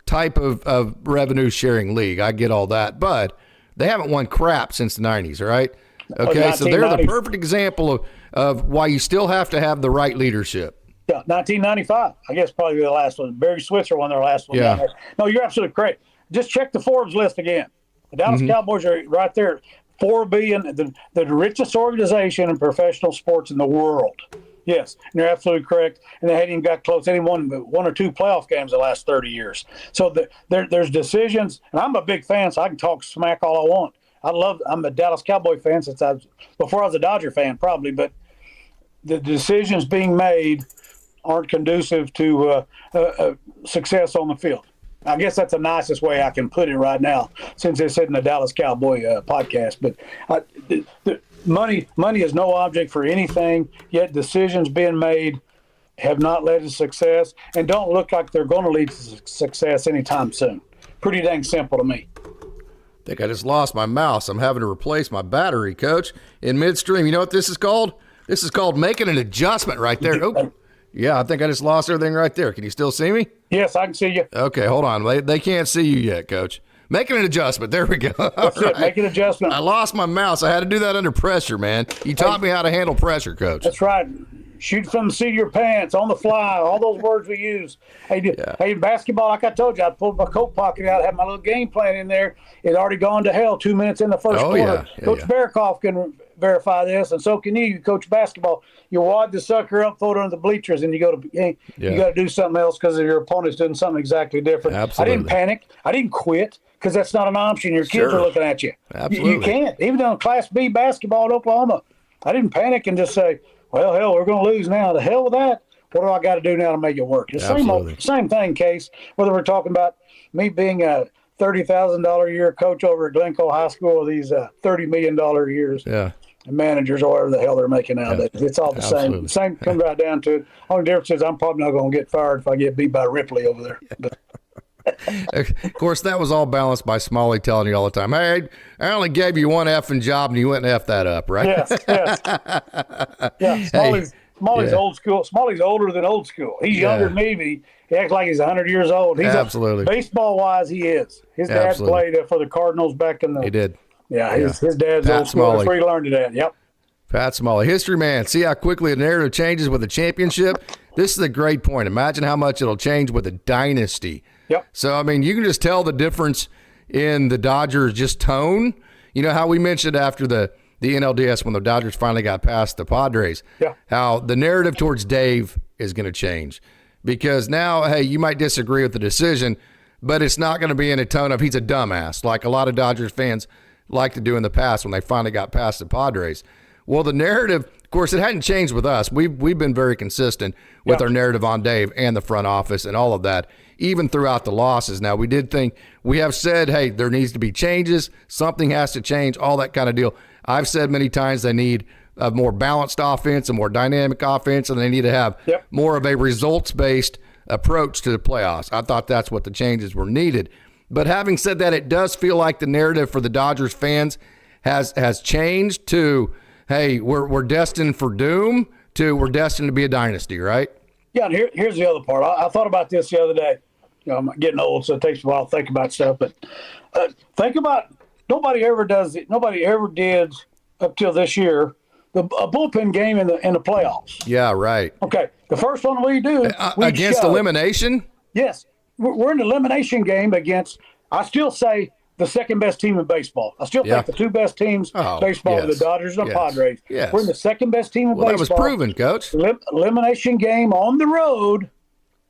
type of revenue sharing league. I get all that. But They haven't won crap since the 90s, right? Okay, so they're the perfect example of why you still have to have the right leadership. Yeah, 1995, I guess probably the last one. Barry Switzer won their last one. Yeah. No, you're absolutely correct. Just check the Forbes list again. The Dallas Cowboys are right there. $4 billion, the richest organization in professional sports in the world. Yes, and you're absolutely correct. And they hadn't even got close. They hadn't won one or two playoff games the last 30 years. So there's decisions, and I'm a big fan, so I can talk smack all I want. I'm a Dallas Cowboy fan before I was a Dodger fan, probably. But the decisions being made aren't conducive to success on the field. I guess that's the nicest way I can put it right now, since it's in the Dallas Cowboy podcast. But the money is no object for anything, yet decisions being made have not led to success and don't look like they're going to lead to success anytime soon. Pretty dang simple to me. I think I just lost my mouse. I'm having to replace my battery, Coach, in midstream. You know what this is called? This is called making an adjustment right there. Oh, yeah, I think I just lost everything right there. Can you still see me? Yes, I can see you. Okay, hold on. They can't see you yet, Coach. Making an adjustment. There we go. That's it. Make an adjustment. I lost my mouse. I had to do that under pressure, man. You taught me how to handle pressure, Coach. That's right. Shoot from the seat of your pants, on the fly, all those words we use. Hey, basketball, like I told you, I pulled my coat pocket out, had my little game plan in there. It already gone to hell 2 minutes in the first quarter. Yeah, Coach Barakoff can verify this, and so can you, coach basketball. You wad the sucker up, throw it under the bleachers, and you got to do something else because your opponent's doing something exactly different. Absolutely. I didn't panic. I didn't quit because that's not an option. Your kids are looking at you. Absolutely. You can't. Even on Class B basketball in Oklahoma, I didn't panic and just say, well, hell, we're going to lose now. The hell with that. What do I got to do now to make it work? The same thing, Case, whether we're talking about me being a $30,000 a year coach over at Glencoe High School or these $30 million a years. Yeah. Managers or whatever the hell they're making nowadays. It's all the same. Same comes right down to it. Only difference is I'm probably not going to get fired if I get beat by Ripley over there. But of course, that was all balanced by Smalley telling you all the time, hey, I only gave you one effing job and you went and F that up, right? Yes. Yeah, Smalley's old school. Smalley's older than old school. He's younger than me, but he acts like he's 100 years old. He's Absolutely. Baseball-wise, he is. His dad played for the Cardinals back in the – He did. Yeah, his dad's Pat old school. Smalley. That's where he learned it at. Yep. Pat Smalley, history man. See how quickly the narrative changes with a championship? This is a great point. Imagine how much it'll change with a dynasty. Yep. So, I mean, you can just tell the difference in the Dodgers' just tone. You know how we mentioned after the NLDS when the Dodgers finally got past the Padres, how the narrative towards Dave is going to change. Because now, hey, you might disagree with the decision, but it's not going to be in a tone of he's a dumbass, like a lot of Dodgers fans like to do in the past when they finally got past the Padres. Well, the narrative, of course, it hadn't changed with us. We've been very consistent with our narrative on Dave and the front office and all of that, even throughout the losses. Now, we did think, we have said, hey, there needs to be changes. Something has to change, all that kind of deal. I've said many times they need a more balanced offense, a more dynamic offense, and they need to have more of a results-based approach to the playoffs. I thought that's what the changes were needed. But having said that, it does feel like the narrative for the Dodgers fans has changed to, hey, we're destined for doom, to we're destined to be a dynasty, right? Yeah, and here's the other part. I thought about this the other day. You know, I'm getting old, so it takes a while to think about stuff. But think about nobody ever did up till this year a bullpen game in the playoffs. Yeah, right. Okay, the first one we do against elimination. Yes, we're in the elimination game against. I still say the second best team in baseball. I still think the two best teams in baseball are the Dodgers and the Padres. Yes. We're in the second best team in baseball. That was proven, Coach. Elimination game on the road,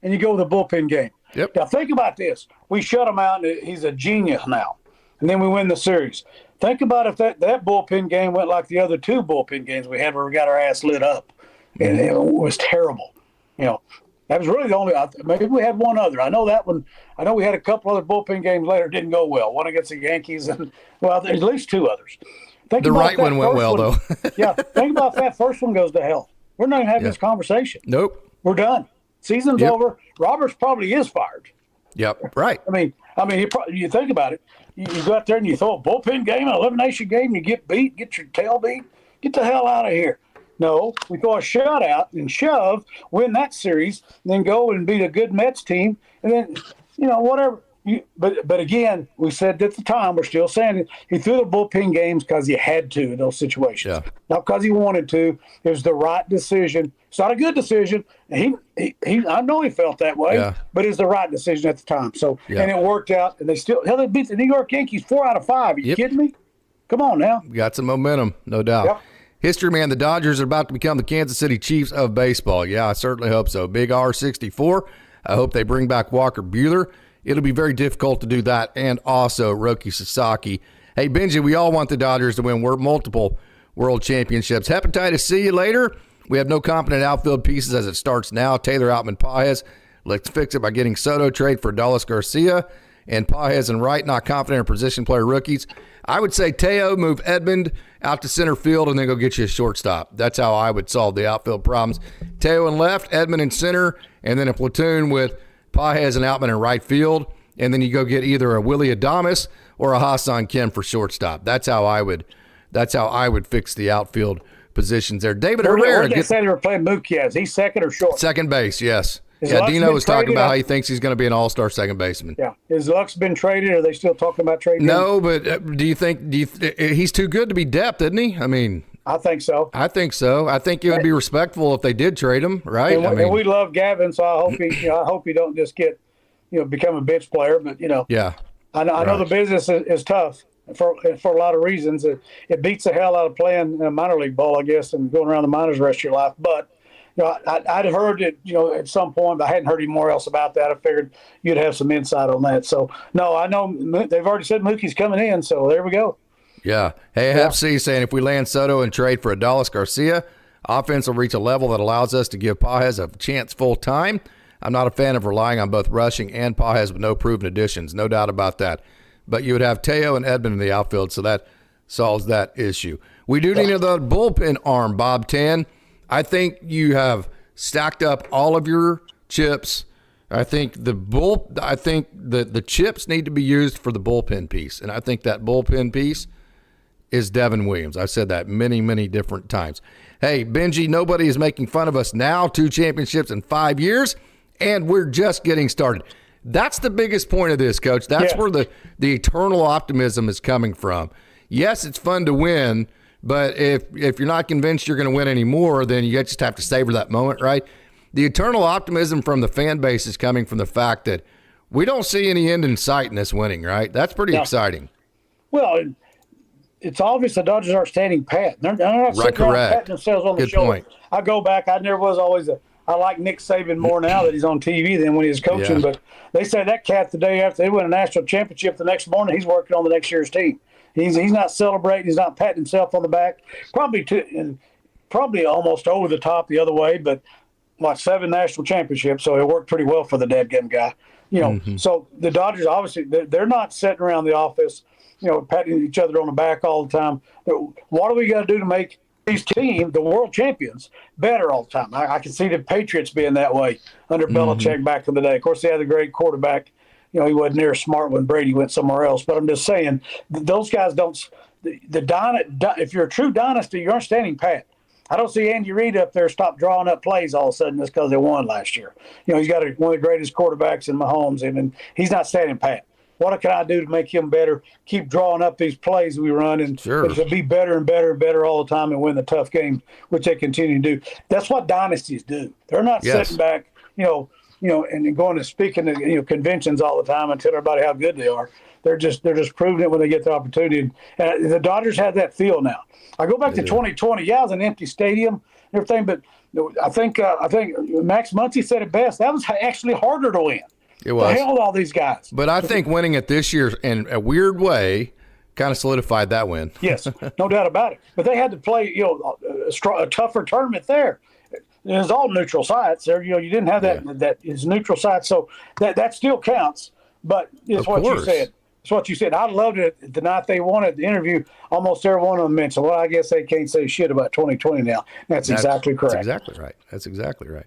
and you go with the bullpen game. Yep. Now think about this. We shut him out, and he's a genius now. And then we win the series. Think about if that bullpen game went like the other two bullpen games we had where we got our ass lit up. And it was terrible. You know, that was really the only – maybe we had one other. I know that one – I know we had a couple other bullpen games later didn't go well. One against the Yankees and – well, there's at least two others. The right one went well, though. Yeah, think about if that first one goes to hell. We're not even having this conversation. Nope. We're done. Season's over. Roberts probably is fired. Yep, right. I mean, you think about it. You go out there and you throw a bullpen game, an elimination game, you get beat, get your tail beat, get the hell out of here. No, we throw a shutout and shove, win that series, and then go and beat a good Mets team, and then, you know, whatever. But again, we said at the time, we're still saying it, he threw the bullpen games because he had to in those situations, not because he wanted to. It was the right decision. It's not a good decision. He I know he felt that way, but it's the right decision at the time. So and it worked out, and they beat the New York Yankees 4 out of 5. Are you kidding me? Come on now. Got some momentum, no doubt. Yep. History, man, the Dodgers are about to become the Kansas City Chiefs of baseball. Yeah, I certainly hope so. Big R64. I hope they bring back Walker Buehler. It'll be very difficult to do that, and also Roki Sasaki. Hey, Benji, we all want the Dodgers to win multiple world championships. Hepatitis, see you later. We have no competent outfield pieces as it starts now. Taylor Outman Pages. Let's fix it by getting Soto trade for Dallas Garcia. And Pages and Wright, not confident in position player rookies. I would say Teo, move Edmund out to center field, and then go get you a shortstop. That's how I would solve the outfield problems. Teo in left, Edmund in center, and then a platoon with Pages and Outman in right field. And then you go get either a Willie Adames or a Hassan Kim for shortstop. That's how I would fix the outfield positions there. David Herrera. They said they were playing Mookie. Is he second or short? Second base, yes. Dino was talking about how he thinks he's going to be an all-star second baseman. Yeah. Has Lux been traded? Are they still talking about trading No, but do you think he's too good to be depth, isn't he? I mean, I think so. I think it would be respectful if they did trade him, right? And we love Gavin, so I hope he don't just get, become a bench player. But I know the business is tough for a lot of reasons. It beats the hell out of playing minor league ball, I guess, and going around the minors the rest of your life. But I'd heard it, at some point, but I hadn't heard any more else about that. I figured you'd have some insight on that. So, no, I know they've already said Mookie's coming in, so there we go. Yeah. Hey, FC saying if we land Soto and trade for Dallas Garcia, offense will reach a level that allows us to give Pages a chance full time. I'm not a fan of relying on both rushing and Pages with no proven additions, no doubt about that. But you would have Teo and Edmund in the outfield, so that solves that issue. We do need another bullpen arm, Bob 10. I think you have stacked up all of your chips. I think the chips need to be used for the bullpen piece, and I think that bullpen piece is Devin Williams. I've said that many, many different times. Hey, Benji, nobody is making fun of us now. 2 championships in 5 years, and we're just getting started. That's the biggest point of this, Coach. That's where the eternal optimism is coming from. Yes, it's fun to win, but if you're not convinced you're going to win anymore, then you just have to savor that moment, right? The eternal optimism from the fan base is coming from the fact that we don't see any end in sight in this winning, right? That's pretty exciting. Well, it's obvious the Dodgers aren't standing pat. They're not sitting around patting themselves on the shoulder. Point. I go back. I never was always I like Nick Saban more now that he's on TV than when he was coaching. But they say that cat the day after they win a national championship, the next morning he's working on the next year's team. He's not celebrating. He's not patting himself on the back. Probably almost over the top the other way. But 7 national championships, so it worked pretty well for the dadgum guy. So the Dodgers obviously they're not sitting around the office, patting each other on the back all the time. What do we got to do to make these teams, the world champions, better all the time? I can see the Patriots being that way under Belichick back in the day. Of course, they had a great quarterback. He wasn't near as smart when Brady went somewhere else. But I'm just saying, those guys don't. If you're a true dynasty, you aren't standing pat. I don't see Andy Reid up there stop drawing up plays all of a sudden just because they won last year. He's got one of the greatest quarterbacks in Mahomes, and he's not standing pat. What can I do to make him better? Keep drawing up these plays we run and to be better and better and better all the time and win the tough games, which they continue to do. That's what dynasties do. They're not sitting back, and going to speaking to conventions all the time and tell everybody how good they are. They're just proving it when they get the opportunity. And the Dodgers have that feel now. I go back to 2020. Yeah, it was an empty stadium and everything, but I think Max Muncy said it best. That was actually harder to win. It was. The hell with all these guys. But I think winning it this year in a weird way kind of solidified that win. Yes, no doubt about it. But they had to play, a tougher tournament there. It was all neutral sites. There, you didn't have that is neutral sites, so that still counts. But it's what you said. It's what you said. I loved it the night they won it. The interview, almost every one of them mentioned, well, I guess they can't say shit about 2020 now. That's exactly correct. That's exactly right.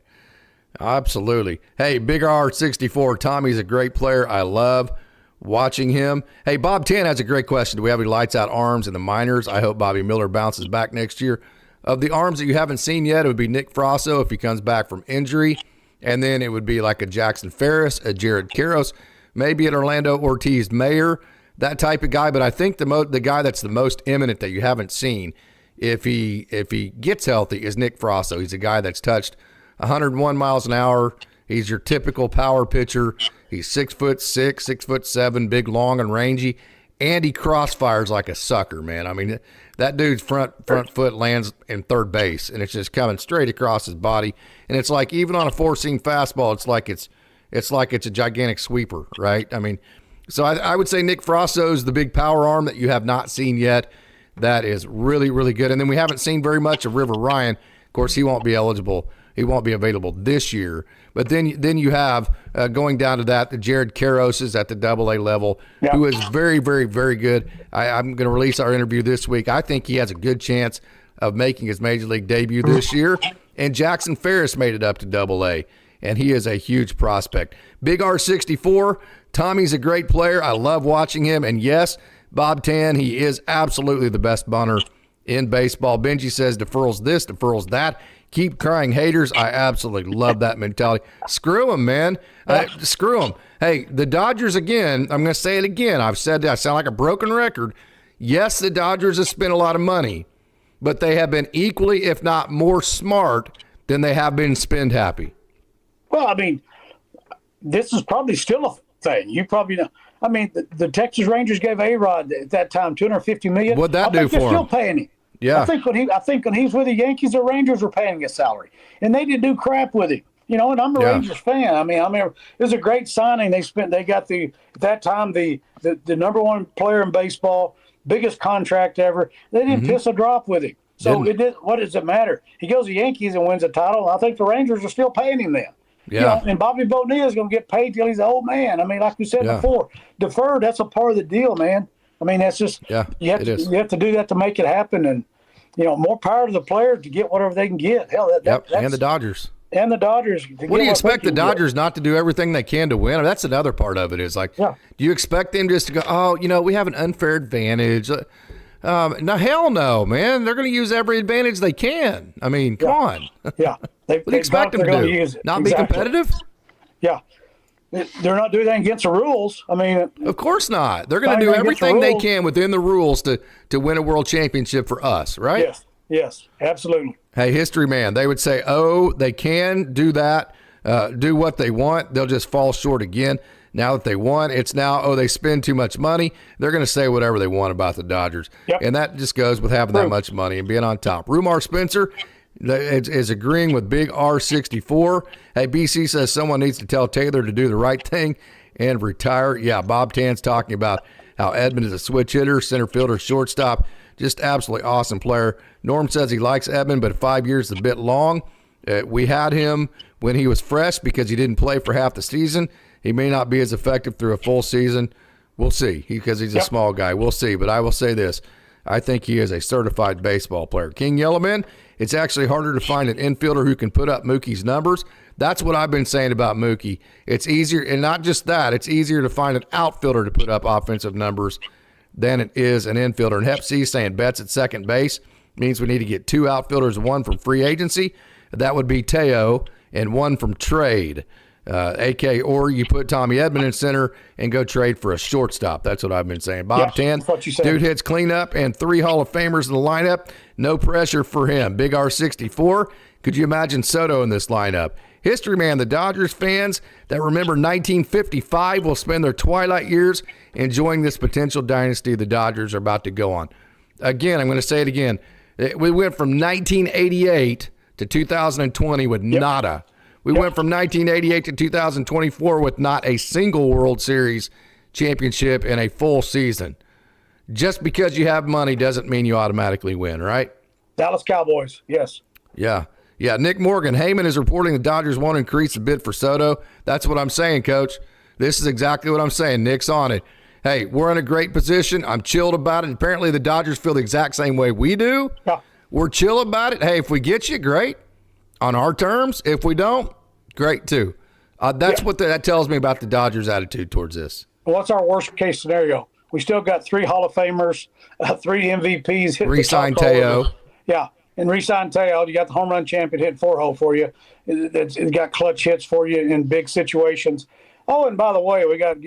Absolutely. Hey, Big R64, Tommy's a great player. I love watching him. Hey, Bob 10 has a great question. Do we have any lights out arms in the minors? I hope Bobby Miller bounces back next year. Of the arms that you haven't seen yet, it would be Nick Frasso if he comes back from injury. And then it would be like a Jackson Ferris, a Jared Karros, maybe an Orlando Ortiz Mayer, that type of guy. But I think the guy that's the most imminent that you haven't seen, if he gets healthy, is Nick Frasso. He's a guy that's touched 101 miles an hour. He's your typical power pitcher. He's 6'6", 6'7", big, long, and rangy, and he crossfires like a sucker, man. I mean, that dude's front foot lands in third base, and it's just coming straight across his body. And it's like, even on a four-seam fastball, it's like it's a gigantic sweeper, right? I mean, so I would say Nick Frasso's the big power arm that you have not seen yet. That is really, really good. And then we haven't seen very much of River Ryan. Of course, he won't be eligible. He won't be available this year. But then you have, going down to that, the Jared Karros is at the AA level, who is very, very, very good. I'm going to release our interview this week. I think he has a good chance of making his Major League debut this year. And Jackson Ferris made it up to AA, and he is a huge prospect. Big R64, Tommy's a great player. I love watching him. And yes, Bob Tan, he is absolutely the best bunter in baseball. Benji says deferrals this, deferrals that. Keep crying, haters. I absolutely love that mentality. Screw them, man. Screw them. Hey, the Dodgers, again, I'm going to say it again. I've said that. I sound like a broken record. Yes, the Dodgers have spent a lot of money, but they have been equally, if not more smart than they have been spend happy. Well, I mean, this is probably still a thing. You probably know. I mean, the Texas Rangers gave A-Rod at that time $250 million. What'd that do for him? They're still paying him. Yeah. I think when he's with the Yankees, the Rangers were paying his salary, and they didn't do crap with him. You know, and I'm a Rangers fan. I mean, it was a great signing. They got at that time the number one player in baseball, biggest contract ever. They didn't piss a drop with him. So what does it matter? He goes to the Yankees and wins a title. I think the Rangers are still paying him then. Yeah. You know, and Bobby Bonilla is going to get paid till he's an old man. I mean, like we said before, deferred, that's a part of the deal, man. I mean, that's just you have to do that to make it happen, and more power to the players to get whatever they can get. Hell, and the Dodgers. And the Dodgers. What do you expect the Dodgers not to do everything they can to win? I mean, that's another part of it. Is like, do you expect them just to go, we have an unfair advantage? No, hell no, man. They're going to use every advantage they can. I mean, come on. Yeah. What do you expect them to do? Not be competitive? Yeah. They're not doing anything against the rules. I mean, of course not. They're going to do everything they can within the rules to win a world championship for us, right? Yes, absolutely. Hey, history man, they would say, they can do that, do what they want. They'll just fall short again. Now that they won, it's now, they spend too much money. They're going to say whatever they want about the Dodgers. Yep. And that just goes with having that much money and being on top. Rumar Spencer is agreeing with Big R64. Hey, BC says someone needs to tell Taylor to do the right thing and retire. Yeah, Bob Tan's talking about how Edman is a switch hitter, center fielder, shortstop. Just absolutely awesome player. Norm says he likes Edman, but 5 years is a bit long. We had him when he was fresh because he didn't play for half the season. He may not be as effective through a full season. We'll see, because he's a small guy. We'll see, but I will say this. I think he is a certified baseball player. King Yellowman, it's actually harder to find an infielder who can put up Mookie's numbers. That's what I've been saying about Mookie. It's easier, and not just that, it's easier to find an outfielder to put up offensive numbers than it is an infielder. And Hep C saying Betts at second base means we need to get two outfielders, one from free agency. That would be Teo, and one from trade. AK, or you put Tommy Edman in center and go trade for a shortstop. That's what I've been saying. Bob Tan, dude hits cleanup and 3 Hall of Famers in the lineup. No pressure for him. Big R64. Could you imagine Soto in this lineup? History man, the Dodgers fans that remember 1955 will spend their twilight years enjoying this potential dynasty the Dodgers are about to go on. Again, I'm going to say it again. We went from 1988 to 2020 with nada. We went from 1988 to 2024 with not a single World Series championship in a full season. Just because you have money doesn't mean you automatically win, right? Dallas Cowboys, yes. Yeah. Nick Morgan, Heyman is reporting the Dodgers want to increase the bid for Soto. That's what I'm saying, Coach. This is exactly what I'm saying. Nick's on it. Hey, we're in a great position. I'm chilled about it. Apparently the Dodgers feel the exact same way we do. Yeah. We're chill about it. Hey, if we get you, great. On our terms. If we don't, great too. That's what that tells me about the Dodgers' attitude towards this. What's our worst case scenario? We still got 3 Hall of Famers, 3 MVPs. Re-sign Teo. Yeah, and re-sign Teo. You got the home run champion hitting 4-hole for you. It's got clutch hits for you in big situations. Oh, and by the way, we got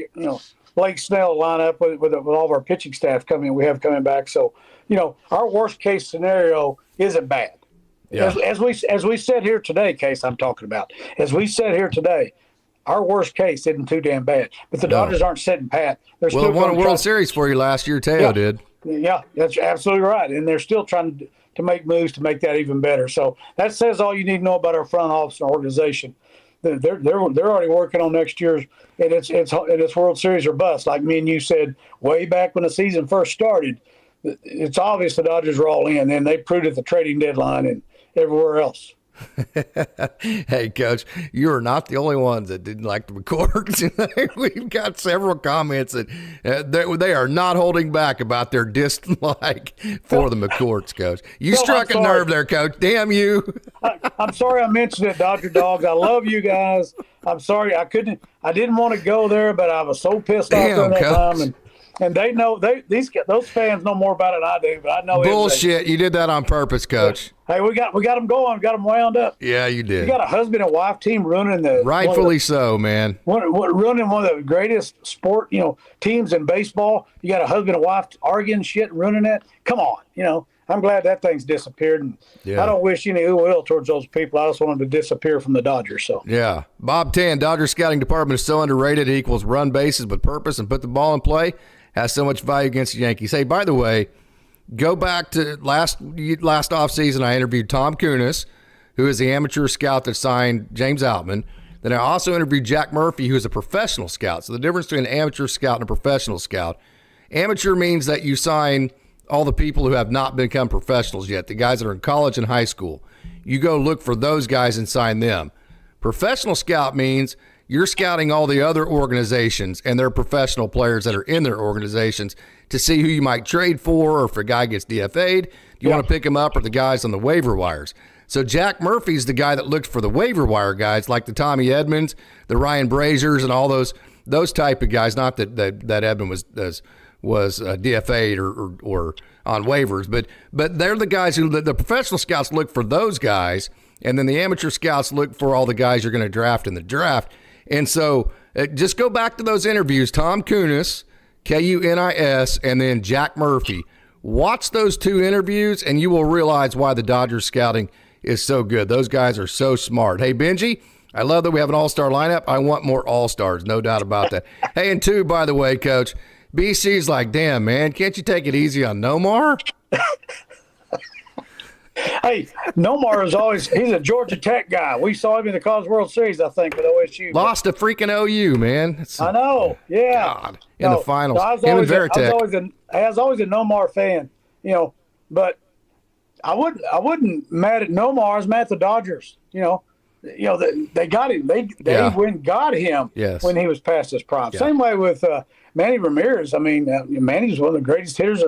Blake Snell line up with all of our pitching staff coming. We have coming back. So our worst case scenario isn't bad. Yeah. As we said here today, Case, I'm talking about. As we said here today, our worst case isn't too damn bad. But the Dodgers aren't sitting pat. They're still won a World Series for you last year. Teo did. Yeah, that's absolutely right. And they're still trying to make moves to make that even better. So that says all you need to know about our front office and organization. They're already working on next year's, and it's World Series or bust. Like me and you said way back when the season first started, it's obvious the Dodgers are all in, and they proved at the trading deadline and everywhere else. Hey, Coach, you are not the only ones that didn't like the McCourts. We've got several comments that they are not holding back about their dislike for the McCourts, Coach. You struck a nerve there, Coach. Damn you. I'm sorry I mentioned it, Dr. Dogs. I love you guys. I'm sorry I didn't want to go there, but I was so pissed off during that time. And they know those fans know more about it than I do, but I know bullshit. You did that on purpose, Coach. Hey, we got them going, got them wound up. Yeah, you did. You got a husband and wife team ruining rightfully so, man. Ruining one of the greatest sport teams in baseball. You got a husband and wife arguing shit, and ruining it. Come on, I'm glad that thing's disappeared, and I don't wish any ill will towards those people. I just want them to disappear from the Dodgers. So yeah, Bob Tan, Dodger scouting department is so underrated. It equals run bases with purpose and put the ball in play. Has so much value against the Yankees. Hey, by the way, go back to last offseason. I interviewed Tom Kunis, who is the amateur scout that signed James Outman. Then I also interviewed Jack Murphy, who is a professional scout. So the difference between an amateur scout and a professional scout. Amateur means that you sign all the people who have not become professionals yet, the guys that are in college and high school. You go look for those guys and sign them. Professional scout means you're scouting all the other organizations and their professional players that are in their organizations to see who you might trade for, or if a guy gets DFA'd, do you want to pick him up, or the guys on the waiver wires. So Jack Murphy's the guy that looked for the waiver wire guys like the Tommy Edmonds, the Ryan Braziers, and all those type of guys. Not that Edmond was DFA'd or on waivers, but they're the guys who the professional scouts look for those guys, and then the amateur scouts look for all the guys you're going to draft in the draft. And so just go back to those interviews, Tom Kunis, Kunis, and then Jack Murphy. Watch those two interviews, and you will realize why the Dodgers scouting is so good. Those guys are so smart. Hey, Benji, I love that we have an all-star lineup. I want more all-stars, no doubt about that. Hey, and two, by the way, Coach, BC's like, damn, man, can't you take it easy on Nomar? Hey, Nomar he's a Georgia Tech guy. We saw him in the College World Series, I think, with OSU. Lost to freaking OU, man. I know, yeah. God, in the finals. I was always a Nomar fan, but I wouldn't mad at Nomar. I was mad at the Dodgers, they got him. They went and got him when he was past his prime. Yeah. Same way with Manny Ramirez. I mean, Manny was one of the greatest hitters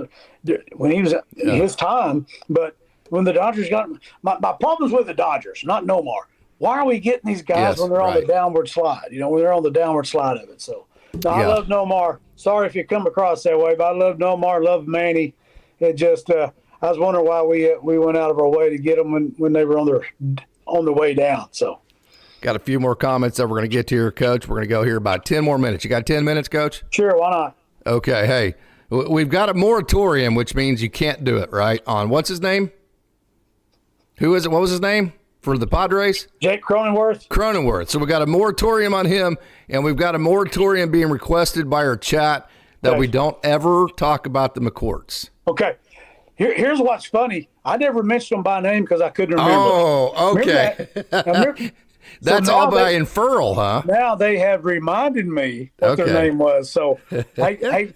when he was in his time, but when the Dodgers got my problems with the Dodgers, not Nomar. Why are we getting these guys when they're on the downward slide? When they're on the downward slide of it. So, I love Nomar. Sorry if you come across that way, but I love Nomar, love Manny. It just I was wondering why we went out of our way to get them when they were on the way down. So, got a few more comments that we're going to get to here, Coach. We're going to go here about 10 more minutes. You got 10 minutes, Coach? Sure, why not? Okay, hey, we've got a moratorium, which means you can't do it, right? On what's his name? Who is it? What was his name for the Padres? Jake Cronenworth. So we got a moratorium on him, and we've got a moratorium being requested by our chat that we don't ever talk about the McCourts. Okay. Here's what's funny. I never mentioned them by name because I couldn't remember. Oh, okay. That's all by inferral, huh? Now they have reminded me what their name was. So, hey,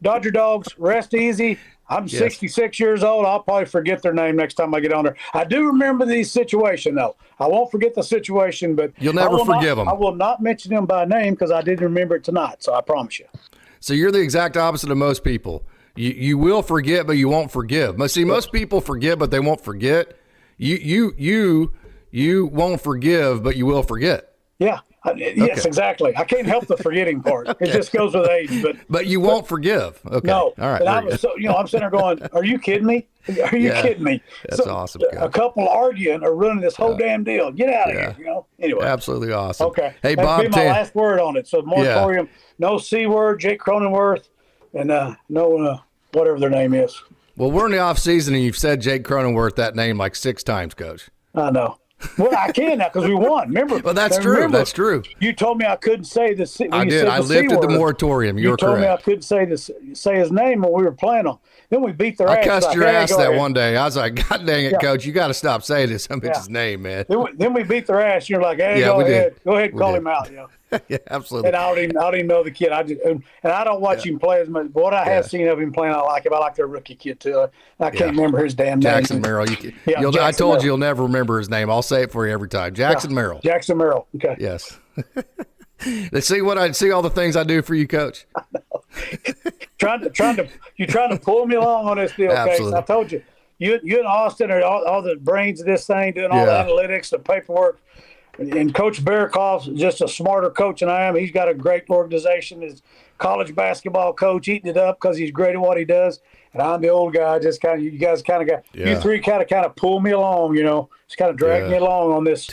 Dodger Dogs, rest easy. I'm 66 years old. I'll probably forget their name next time I get on there. I do remember the situation, though. I won't forget the situation, but you'll never forgive them. I will not mention them by name because I didn't remember it tonight, so I promise you. So you're the exact opposite of most people. You will forget, but you won't forgive. See, most people forget, but they won't forget. You won't forgive, but you will forget. Yeah. Yes, exactly. I can't help the forgetting part. Okay. It just goes with age. But you won't forgive. Okay. No. All right. And I'm sitting there going, "Are you kidding me? Are you kidding me?" That's awesome. A couple arguing or running this whole damn deal. Get out of here. Anyway. Absolutely awesome. Okay. Hey, That'd Bob. be my last word on it. So moratorium. No C word. Jake Cronenworth, and no whatever their name is. Well, we're in the off season, and you've said Jake Cronenworth that name like 6 times, Coach. I know. Well, I can now because we won. Remember? Well, that's true. That's true. You told me I couldn't say the C. I did. I lifted the moratorium. You're correct. You told me I couldn't say his name when we were playing him. Then we beat their ass. I cussed your ass that one day. I was like, God dang it, Yeah. Coach. You got to stop saying this bitch's name, man. Then we beat their ass. You're like, hey, go ahead and call him out. Yeah, absolutely. And I don't even know the kid. And I don't watch him play as much. But what I have seen of him playing, I like him. I like their rookie kid too. I can't remember his damn name. Jackson Merrill. I told you you'll never remember his name. I'll say it for you every time. Jackson Merrill. Jackson Merrill. Okay. Yes. Let's see all the things I do for you, Coach. You're trying to pull me along on this deal, Case. I told you. You and Austin are all the brains of this thing, doing all the analytics, the paperwork. And Coach Barakoff's just a smarter coach than I am. He's got a great organization. His college basketball coach, eating it up because he's great at what he does. And I'm the old guy. Just kind of, you guys kind of got, you three kind of pull me along. Just kind of drag me along on this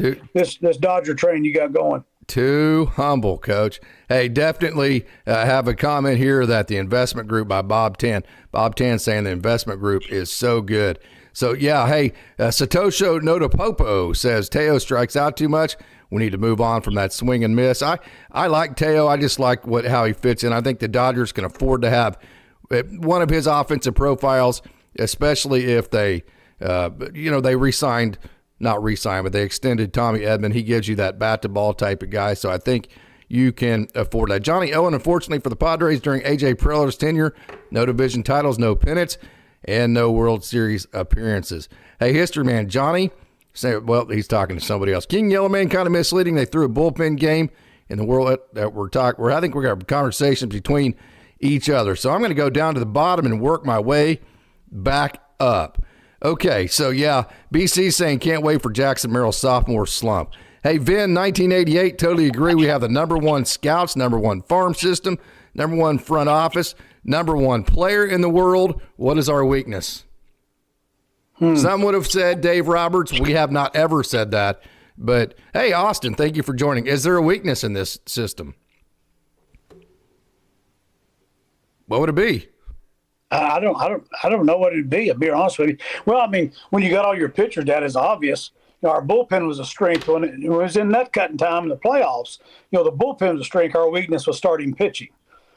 Dodger train you got going. Too humble, Coach. Hey, definitely have a comment here that the investment group by Bob Tan. Bob Tan saying the investment group is so good. So, hey, Satoshi Notopopo says Teo strikes out too much. We need to move on from that swing and miss. I like Teo. I just like how he fits in. I think the Dodgers can afford to have one of his offensive profiles, especially if they, they but they extended Tommy Edman. He gives you that bat-to-ball type of guy, so I think you can afford that. Johnny Owen, unfortunately for the Padres during A.J. Preller's tenure, no division titles, no pennants, and no World Series appearances. Hey, history man, Johnny, he's talking to somebody else. King Yellowman kind of misleading. They threw a bullpen game in the world that we're talking. I think we got conversations between each other. So I'm going to go down to the bottom and work my way back up. Okay, so BC saying can't wait for Jackson Merrill's sophomore slump. Hey, Vin, 1988, totally agree. We have the number one scouts, number one farm system, number one front office, number one player in the world. What is our weakness? Some would have said Dave Roberts. We have not ever said that. But, hey, Austin, thank you for joining. Is there a weakness in this system? What would it be? I don't know what it'd be, I'll be honest with you. Well, I mean, when you got all your pitchers, that is obvious. Our bullpen was a strength when it was in nut cutting time in the playoffs. The bullpen was a strength. Our weakness was starting pitching.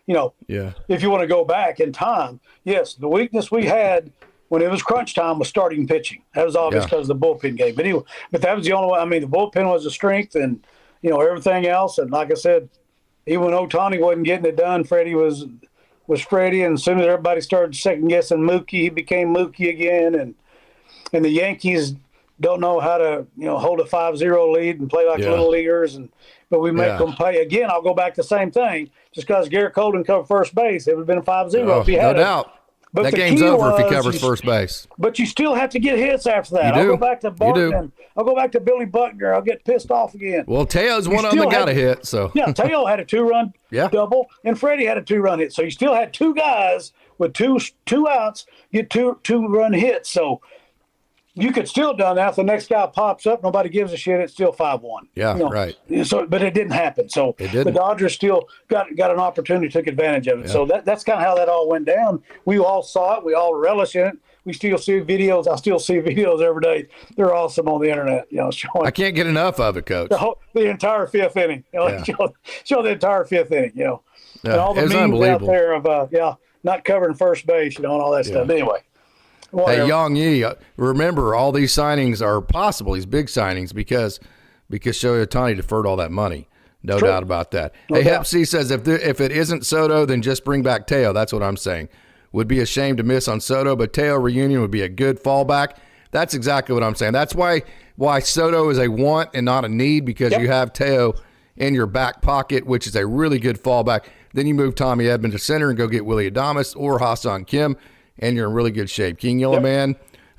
If you want to go back in time, yes, the weakness we had when it was crunch time was starting pitching. That was obvious because of the bullpen game. But anyway, that was the only one. I mean, the bullpen was a strength, and everything else. And like I said, even when Ohtani wasn't getting it done, Freddie was Freddie. And as soon as everybody started second guessing Mookie, he became Mookie again. And the Yankees don't know how to hold a 5-0 lead and play like little leaguers. But we make them play again. I'll go back to the same thing. Just because Garrett Colden covered first base, it would have been a 5-0 if he had no doubt. But that game's over if he covers first base. But you still have to get hits after that. I'll go back to Buckner. I'll go back to Billy Buckner. I'll get pissed off again. Well, Teo's one of them that got a hit. So Teo had a 2-run double, and Freddie had a 2-run hit. So you still had two guys with two outs get two-run hits. So you could still done that. If the next guy pops up, nobody gives a shit. It's still 5-1. Yeah, right. So, but it didn't happen. So the Dodgers still got an opportunity, took advantage of it. Yeah. So that's kind of how that all went down. We all saw it. We all relish in it. We still see videos. I still see videos every day. They're awesome on the internet. Showing I can't get enough of it, Coach. The entire fifth inning. Show the entire fifth inning. And all the memes out there of not covering first base. And all that stuff. Anyway. Whatever. Hey, Yang Yi, remember all these signings are possible, these big signings, because Shohei Ohtani deferred all that money. No doubt about that. Hey, Hep C says if it isn't Soto, then just bring back Teo. That's what I'm saying. Would be a shame to miss on Soto, but Teo reunion would be a good fallback. That's exactly what I'm saying. That's why Soto is a want and not a need, because you have Teo in your back pocket, which is a really good fallback. Then you move Tommy Edman to center and go get Willie Adames or Hassan Kim, and you're in really good shape. King Yellowman,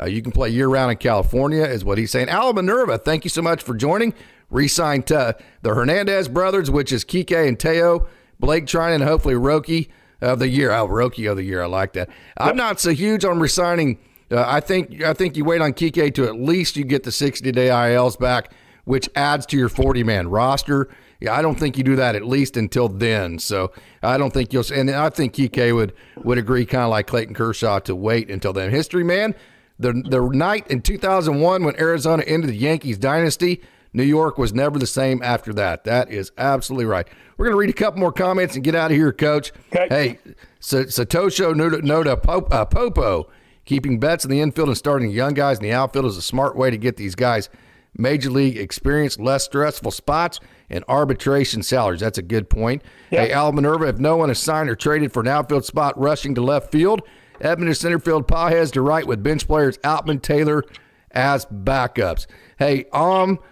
You can play year-round in California, is what he's saying. Al Minerva, thank you so much for joining. Re-signed the Hernandez brothers, which is Kike and Teo, Blake Trinan, and hopefully Roki of the year. Oh, Roki of the year. I like that. I'm not so huge on resigning. I think you wait on Kike to at least you get the 60-day ILs back, which adds to your 40-man roster. Yeah, I don't think you do that at least until then. So I don't think you'll. And I think Kike would agree, kind of like Clayton Kershaw, to wait until then. History, man. The night in 2001 when Arizona ended the Yankees dynasty, New York was never the same after that. That is absolutely right. We're going to read a couple more comments and get out of here, Coach. Okay. Hey, Satoshi Noda Popo, keeping bets in the infield and starting young guys in the outfield is a smart way to get these guys major league experience, less stressful spots, and arbitration salaries. That's a good point. Yep. Hey, Al Minerva, if no one is signed or traded for an outfield spot rushing to left field, Edmonton center field, Pages to right with bench players Outman, Taylor as backups. Hey, Rocade,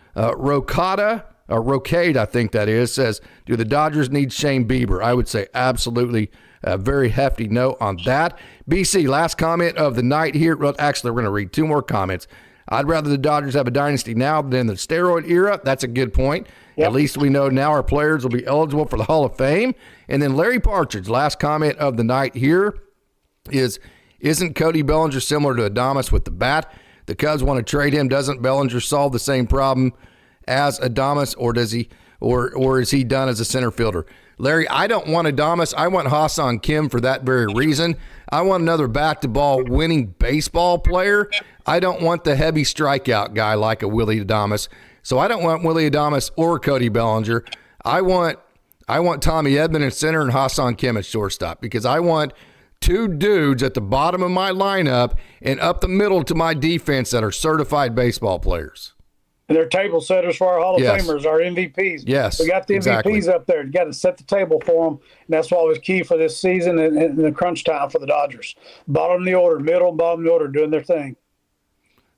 I think that is, says, do the Dodgers need Shane Bieber? I would say absolutely. A very hefty no on that. BC, last comment of the night here. Well, actually, we're going to read two more comments. I'd rather the Dodgers have a dynasty now than the steroid era. That's a good point. Yep. At least we know now our players will be eligible for the Hall of Fame. And then Larry Partridge, last comment of the night here is, isn't Cody Bellinger similar to Adames with the bat? The Cubs want to trade him. Doesn't Bellinger solve the same problem as Adames, or does he, or is he done as a center fielder? Larry, I don't want Adames. I want Ha-Seong Kim for that very reason. I want another bat-to-ball winning baseball player. I don't want the heavy strikeout guy like a Willie Adames. So I don't want Willie Adames or Cody Bellinger. I want Tommy Edman at center and Ha-Seong Kim at shortstop, because I want two dudes at the bottom of my lineup and up the middle to my defense that are certified baseball players. And they're table setters for our Hall of Famers, our MVPs. Yes, we got the MVPs up there. You got to set the table for them, and that's what was key for this season and the crunch time for the Dodgers. Bottom of the order, middle, bottom of the order, doing their thing.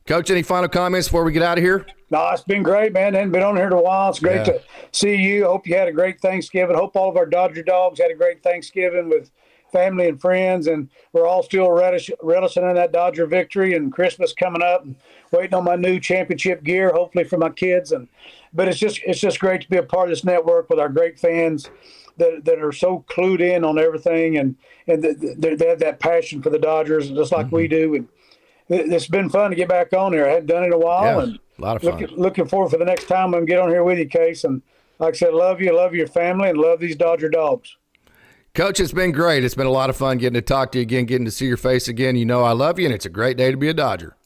Coach, any final comments before we get out of here? No, it's been great, man. Hadn't been on here in a while. It's great to see you. Hope you had a great Thanksgiving. Hope all of our Dodger dogs had a great Thanksgiving with family and friends, and we're all still relishing in that Dodger victory, and Christmas coming up, and waiting on my new championship gear, hopefully for my kids. But it's just great to be a part of this network with our great fans that are so clued in on everything, and they have that passion for the Dodgers just like we do. And it's been fun to get back on here. I hadn't done it in a while, and a lot of fun. Looking forward for the next time I'm get on here with you, Case. And like I said, love your family, and love these Dodger dogs. Coach, it's been great. It's been a lot of fun getting to talk to you again, getting to see your face again. You know I love you, and it's a great day to be a Dodger.